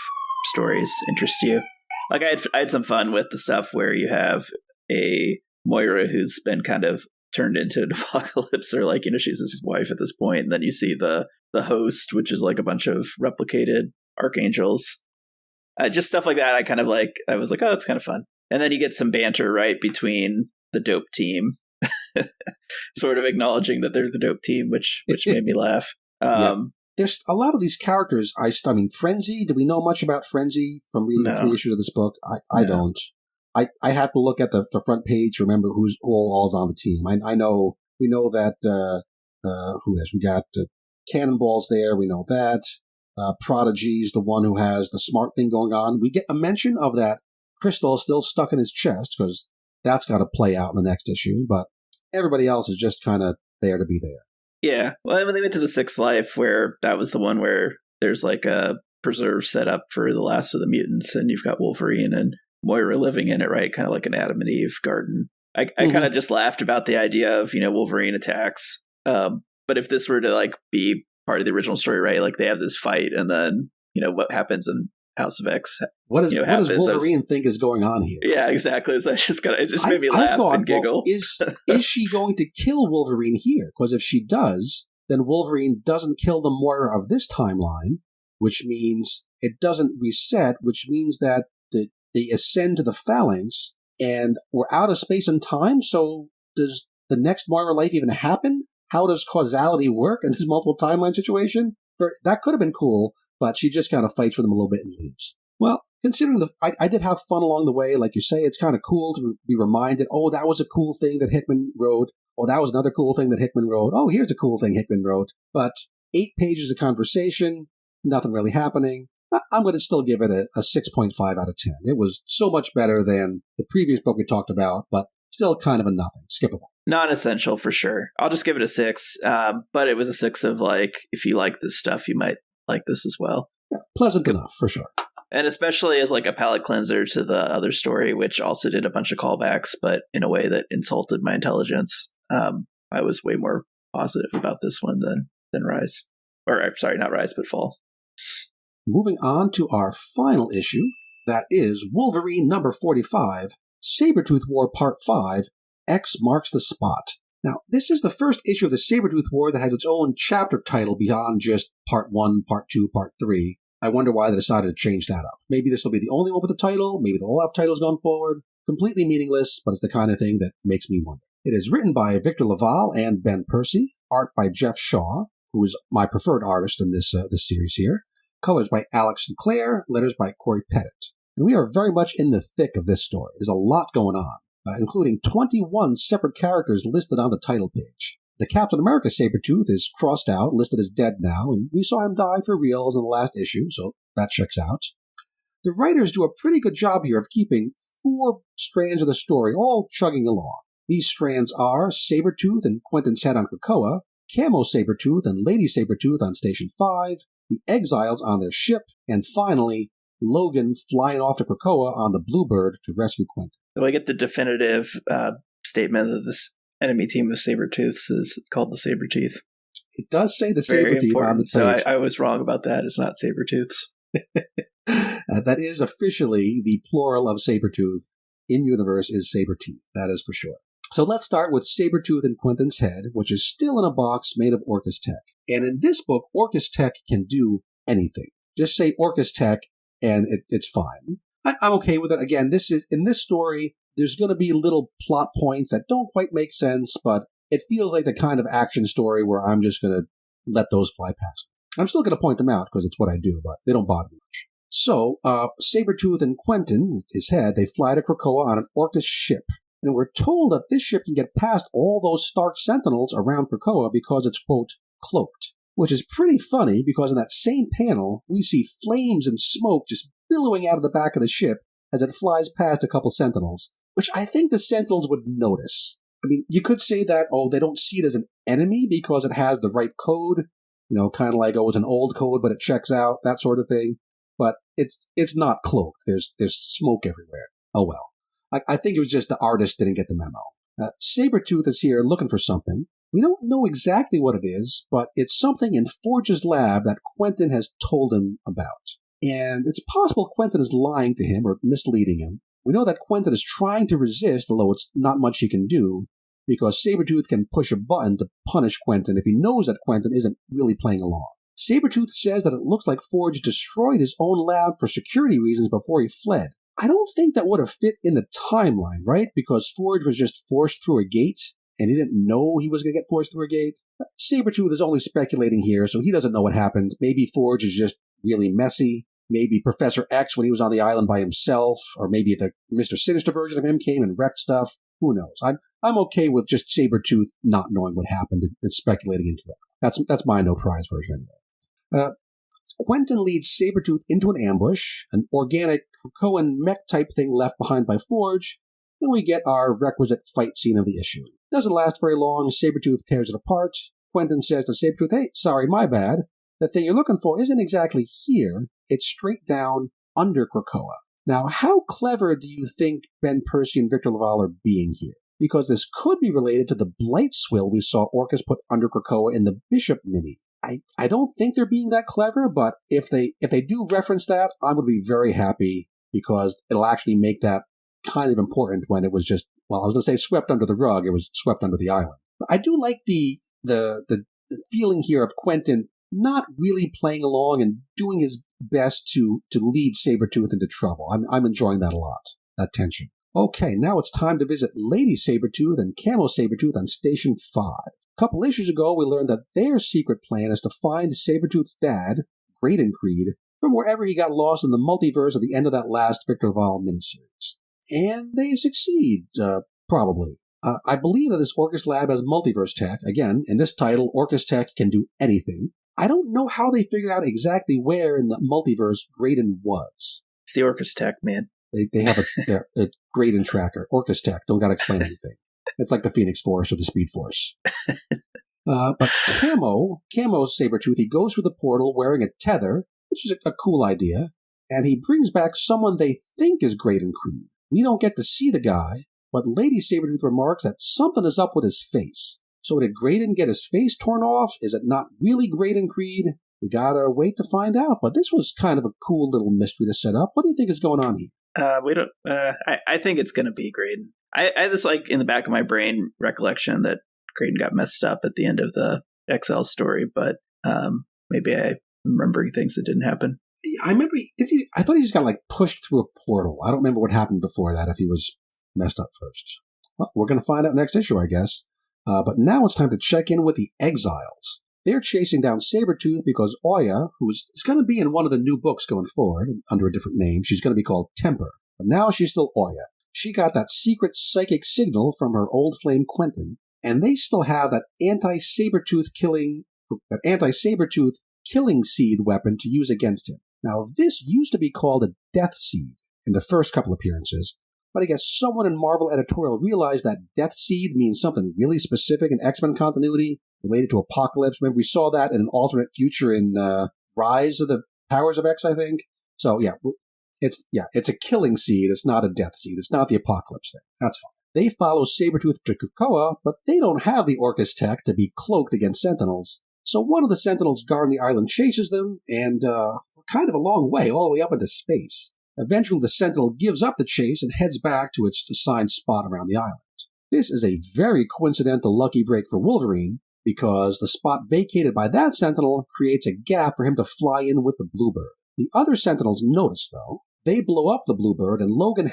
stories interest you. Like I had some fun with the stuff where you have a Moira who's been kind of turned into an apocalypse, or like, she's his wife at this point, and then you see the host, which is like a bunch of replicated archangels. Just stuff like that. I was like, oh, that's kind of fun. And then you get some banter, right, between the dope team, sort of acknowledging that they're the dope team, which made me laugh. There's a lot of these characters. I mean, Frenzy. Do we know much about Frenzy from reading 3 issues of this book? I don't. I have to look at the front page to remember who's all's on the team. I know we know that who is? We got Cannonball's there. We know that Prodigy's the one who has the smart thing going on. We get a mention of that Crystal is still stuck in his chest because that's got to play out in the next issue, but everybody else is just kind of there to be there. Yeah. Well, when they went to the Sixth Life, where that was the one where there's like a preserve set up for the last of the mutants, and you've got Wolverine and Moira living in it, right? Kind of like an Adam and Eve garden. I kind of just laughed about the idea of, Wolverine attacks. But if this were to like be part of the original story, right? Like they have this fight, and then, what happens in House of X? What does Wolverine think is going on here? Yeah, exactly. So it just made me laugh and giggle. Well, is she going to kill Wolverine here? Because if she does, then Wolverine doesn't kill the Moira of this timeline, which means it doesn't reset, which means that they ascend to the Phalanx, and we're out of space and time, so does the next Moira life even happen? How does causality work in this multiple timeline situation? That could have been cool, but she just kind of fights for them a little bit and leaves. Well, considering I did have fun along the way, like you say, it's kind of cool to be reminded, oh, that was a cool thing that Hickman wrote. Oh, that was another cool thing that Hickman wrote. Oh, here's a cool thing Hickman wrote. But 8 pages of conversation, nothing really happening. I'm going to still give it a 6.5 out of 10. It was so much better than the previous book we talked about, but still kind of a nothing. Skippable. Non-essential for sure. I'll just give it a 6. But it was a 6 of like, if you like this stuff, you might like this as well. Yeah, pleasant enough for sure. And especially as like a palate cleanser to the other story, which also did a bunch of callbacks, but in a way that insulted my intelligence. I was way more positive about this one than Rise. Or sorry, not Rise, but Fall. Moving on to our final issue, that is Wolverine number 45, Sabretooth War Part 5, X Marks the Spot. Now, this is the first issue of the Sabretooth War that has its own chapter title beyond just Part 1, Part 2, Part 3. I wonder why they decided to change that up. Maybe this will be the only one with a title, maybe they'll all have titles going forward. Completely meaningless, but it's the kind of thing that makes me wonder. It is written by Victor Laval and Ben Percy, art by Jeff Shaw, who is my preferred artist in this series here, colors by Alex Sinclair, letters by Corey Pettit. And we are very much in the thick of this story. There's a lot going on, including 21 separate characters listed on the title page. The Captain America Sabretooth is crossed out, listed as dead now, and we saw him die for reals in the last issue, so that checks out. The writers do a pretty good job here of keeping 4 strands of the story all chugging along. These strands are Sabretooth and Quentin's head on Krakoa, Camo Sabretooth and Lady Sabretooth on Station 5, the Exiles on their ship, and finally, Logan flying off to Krakoa on the Bluebird to rescue Quentin. So I get the definitive statement that this enemy team of Sabretooths is called the Sabreteeth. It does say the Sabreteeth on the page. So I was wrong about that. It's not Sabretooths. That is officially the plural of Sabretooth. In-universe is Sabreteeth. That is for sure. So let's start with Sabretooth and Quentin's head, which is still in a box made of Orcus Tech. And in this book, Orcus Tech can do anything. Just say Orcus Tech, and it's fine. I'm okay with it. Again, in this story, there's going to be little plot points that don't quite make sense, but it feels like the kind of action story where I'm just going to let those fly past me. I'm still going to point them out because it's what I do, but they don't bother me much. So, Sabretooth and Quentin, his head, they fly to Krakoa on an Orcus ship. And we're told that this ship can get past all those Stark Sentinels around Krakoa because it's, quote, cloaked. Which is pretty funny because in that same panel, we see flames and smoke just billowing out of the back of the ship as it flies past a couple Sentinels, which I think the Sentinels would notice. I mean, you could say that, they don't see it as an enemy because it has the right code, kind of like, it's an old code, but it checks out, that sort of thing. But it's not cloaked. There's smoke everywhere. Oh well. I think it was just the artist didn't get the memo. Sabretooth is here looking for something. We don't know exactly what it is, but it's something in Forge's lab that Quentin has told him about. And it's possible Quentin is lying to him or misleading him. We know that Quentin is trying to resist, although it's not much he can do, because Sabretooth can push a button to punish Quentin if he knows that Quentin isn't really playing along. Sabretooth says that it looks like Forge destroyed his own lab for security reasons before he fled. I don't think that would have fit in the timeline, right? Because Forge was just forced through a gate, and he didn't know he was going to get forced through a gate. Sabretooth is only speculating here, so he doesn't know what happened. Maybe Forge is just really messy. Maybe Professor X, when he was on the island by himself, or maybe the Mr. Sinister version of him came and wrecked stuff. Who knows? I'm okay with just Sabretooth not knowing what happened and speculating into it. That's my no prize version anyway. Quentin leads Sabretooth into an ambush. An organic Krakoan mech-type thing left behind by Forge, and we get our requisite fight scene of the issue. Doesn't last very long. Sabretooth tears it apart. Quentin says to Sabretooth, "Hey, sorry, my bad. The thing you're looking for isn't exactly here. It's straight down under Krakoa." Now, how clever do you think Ben Percy and Victor LaValle are being here? Because this could be related to the blight swill we saw Orcus put under Krakoa in the Bishop mini. I don't think they're being that clever, but if they do reference that, I'm going to be very happy because it'll actually make that kind of important when it was just, well, I was going to say swept under the rug. It was swept under the island. But I do like the feeling here of Quentin not really playing along and doing his best to lead Sabretooth into trouble. I'm enjoying that a lot, that tension. Okay, now it's time to visit Lady Sabretooth and Camo Sabretooth on Station 5. A couple issues ago, we learned that their secret plan is to find Sabretooth's dad, Graydon Creed, from wherever he got lost in the multiverse at the end of that last Victor LaValle miniseries. And they succeed, probably. I believe that this Orcus lab has multiverse tech. Again, in this title, Orcus tech can do anything. I don't know how they figured out exactly where in the multiverse Graydon was. It's the Orcus tech, man. They have a Graydon tracker. Orcus tech. Don't got to explain anything. It's like the Phoenix Force or the Speed Force. But Camo Sabretooth, he goes through the portal wearing a tether, which is a cool idea, and he brings back someone they think is Graydon Creed. We don't get to see the guy, but Lady Sabretooth remarks that something is up with his face. So did Graydon get his face torn off? Is it not really Graydon Creed? We gotta wait to find out, but this was kind of a cool little mystery to set up. What do you think is going on here? I think it's going to be Graydon. I had this, like, in the back of my brain recollection that Graydon got messed up at the end of the XL story, but maybe I'm remembering things that didn't happen. I remember, I thought he just got, like, pushed through a portal. I don't remember what happened before that, if he was messed up first. Well, we're going to find out next issue, I guess. But now it's time to check in with the Exiles. They're chasing down Sabretooth because Oya, who is going to be in one of the new books going forward, under a different name, she's going to be called Temper. But now she's still Oya. She got that secret psychic signal from her old flame Quentin, and they still have that anti-Sabretooth killing seed weapon to use against him. Now, this used to be called a Death Seed in the first couple appearances, but I guess someone in Marvel editorial realized that Death Seed means something really specific in X-Men continuity, related to Apocalypse. Remember, we saw that in an alternate future in Rise of the Powers of X, I think. So, it's a killing seed. It's not a death seed. It's not the Apocalypse thing. That's fine. They follow Sabretooth to Krakoa, but they don't have the Orcus tech to be cloaked against Sentinels. So one of the Sentinels guarding the island chases them, and we're kind of a long way, all the way up into space. Eventually, the Sentinel gives up the chase and heads back to its assigned spot around the island. This is a very coincidental lucky break for Wolverine, because the spot vacated by that Sentinel creates a gap for him to fly in with the Bluebird. The other Sentinels notice, though. They blow up the Bluebird, and Logan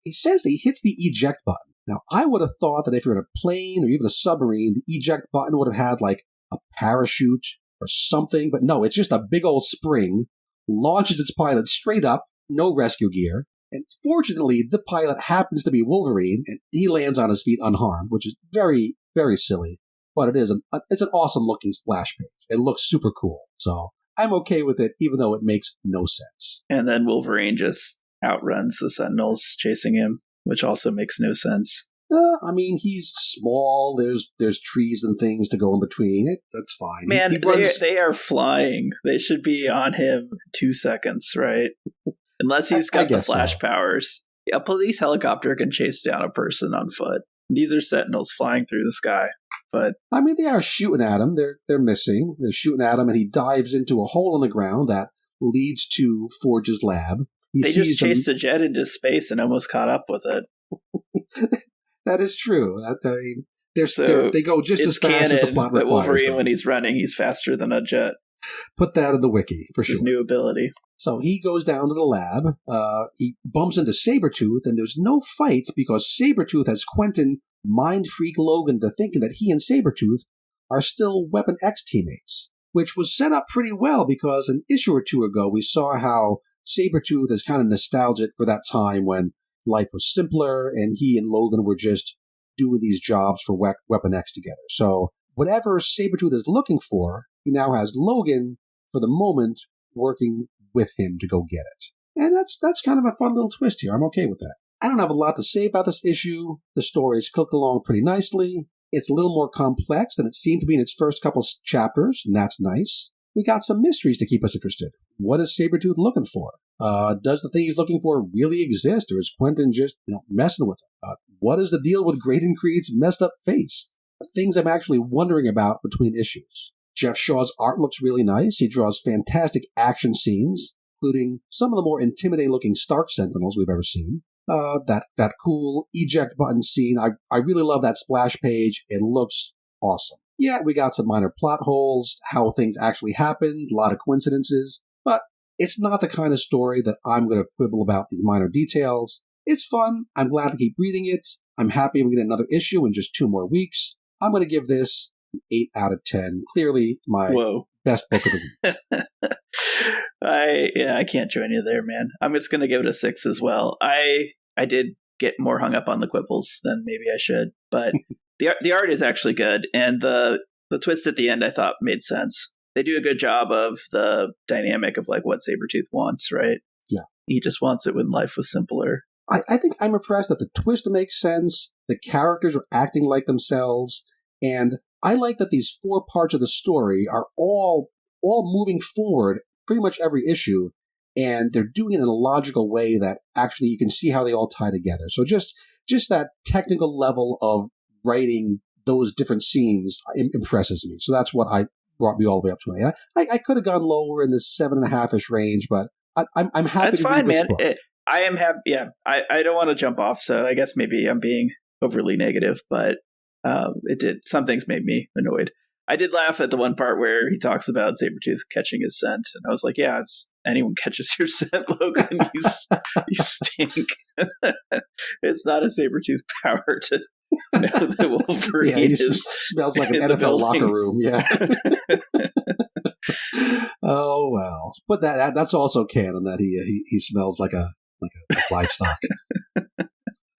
he says he hits the eject button. Now, I would have thought that if you're in a plane or even a submarine, the eject button would have had, like, a parachute or something, but no, it's just a big old spring, launches its pilot straight up, no rescue gear, and fortunately, the pilot happens to be Wolverine, and he lands on his feet unharmed, which is very, very silly. But it's an awesome-looking splash page. It looks super cool, so I'm okay with it, even though it makes no sense. And then Wolverine just outruns the Sentinels chasing him, which also makes no sense. I mean, he's small. There's trees and things to go in between. That's fine. Man, they are flying. They should be on him 2 seconds, right? Unless he's got the flash powers. A police helicopter can chase down a person on foot. These are Sentinels flying through the sky. But I mean, they are shooting at him. They're missing. They're shooting at him, and he dives into a hole in the ground that leads to Forge's lab. They just chased the jet into space and almost caught up with it. That is true. They go just as fast as the plot requires. Wolverine, when he's running, he's faster than a jet. Put that in the wiki, for sure. His new ability. So he goes down to the lab. He bumps into Sabretooth, and there's no fight because Sabretooth has Quentin mind-freak Logan into thinking that he and Sabretooth are still Weapon X teammates, which was set up pretty well because an issue or two ago we saw how Sabretooth is kind of nostalgic for that time when life was simpler and he and Logan were just doing these jobs for Weapon X together. So whatever Sabretooth is looking for, he now has Logan, for the moment, working with him to go get it. And that's kind of a fun little twist here. I'm okay with that. I don't have a lot to say about this issue. The story's clicked along pretty nicely. It's a little more complex than it seemed to be in its first couple chapters, and that's nice. We got some mysteries to keep us interested. What is Sabretooth looking for? Does the thing he's looking for really exist, or is Quentin just messing with him? What is the deal with Graydon Creed's messed up face? Things I'm actually wondering about between issues. Jeff Shaw's art looks really nice. He draws fantastic action scenes, including some of the more intimidating-looking Stark Sentinels we've ever seen. That cool eject button scene. I really love that splash page. It looks awesome. Yeah, we got some minor plot holes, how things actually happened, a lot of coincidences, but it's not the kind of story that I'm going to quibble about these minor details. It's fun. I'm glad to keep reading it. I'm happy I'm going to get another issue in just 2 more weeks. I'm going to give this an 8 out of 10. Clearly my best book of the week. I can't join you there, man. I'm just going to give it a 6 as well. I did get more hung up on the quibbles than maybe I should, but the art is actually good, and the twist at the end I thought made sense. They do a good job of the dynamic of like what Sabretooth wants, right? Yeah. He just wants it when life was simpler. I think I'm impressed that the twist makes sense, the characters are acting like themselves, and I like that these 4 parts of the story are all moving forward pretty much every issue, and they're doing it in a logical way that actually you can see how they all tie together. So just that technical level of writing those different scenes impresses me. So that's what brought me all the way up to an 8. I could have gone lower in the 7.5-ish range, but I'm happy. That's to fine, read this man. book. I am happy. Yeah, I don't want to jump off, so I guess maybe I'm being overly negative, but some things made me annoyed. I did laugh at the one part where he talks about Sabretooth catching his scent, and I was like, yeah, anyone catches your scent, Logan, you stink. It's not a Sabretooth power to know that Wolverine smells like an NFL locker room, yeah. Oh, well. But that's also canon, that he smells like a livestock.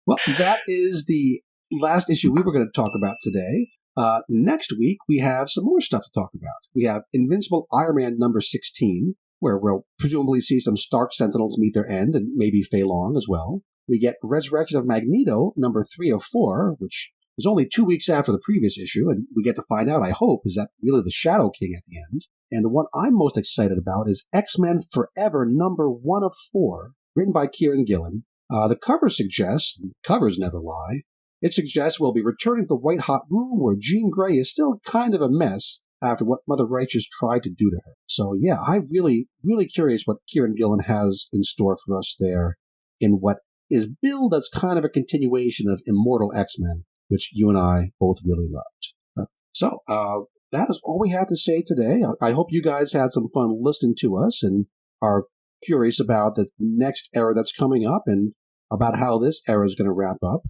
Well, that is the last issue we were going to talk about today. Next week, we have some more stuff to talk about. We have Invincible Iron Man number 16, where we'll presumably see some Stark Sentinels meet their end, and maybe Fei Long as well. We get Resurrection of Magneto number 3 of 4, which is only 2 weeks after the previous issue, and we get to find out, I hope, is that really the Shadow King at the end. And the one I'm most excited about is X-Men Forever number 1 of 4, written by Kieran Gillen. The cover suggests, and covers never lie, it suggests we'll be returning to the white-hot room where Jean Grey is still kind of a mess after what Mother Righteous tried to do to her. So yeah, I'm really, really curious what Kieran Gillen has in store for us there in what is billed as kind of a continuation of Immortal X-Men, which you and I both really loved. So that is all we have to say today. I hope you guys had some fun listening to us and are curious about the next era that's coming up and about how this era is going to wrap up.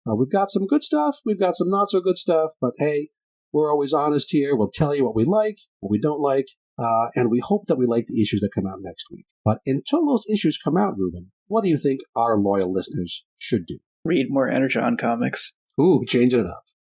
We've got some good stuff. We've got some not so good stuff. But hey, we're always honest here. We'll tell you what we like, what we don't like, and we hope that we like the issues that come out next week. But until those issues come out, Ruben, what do you think our loyal listeners should do? Read more Energon comics. Ooh, changing it up.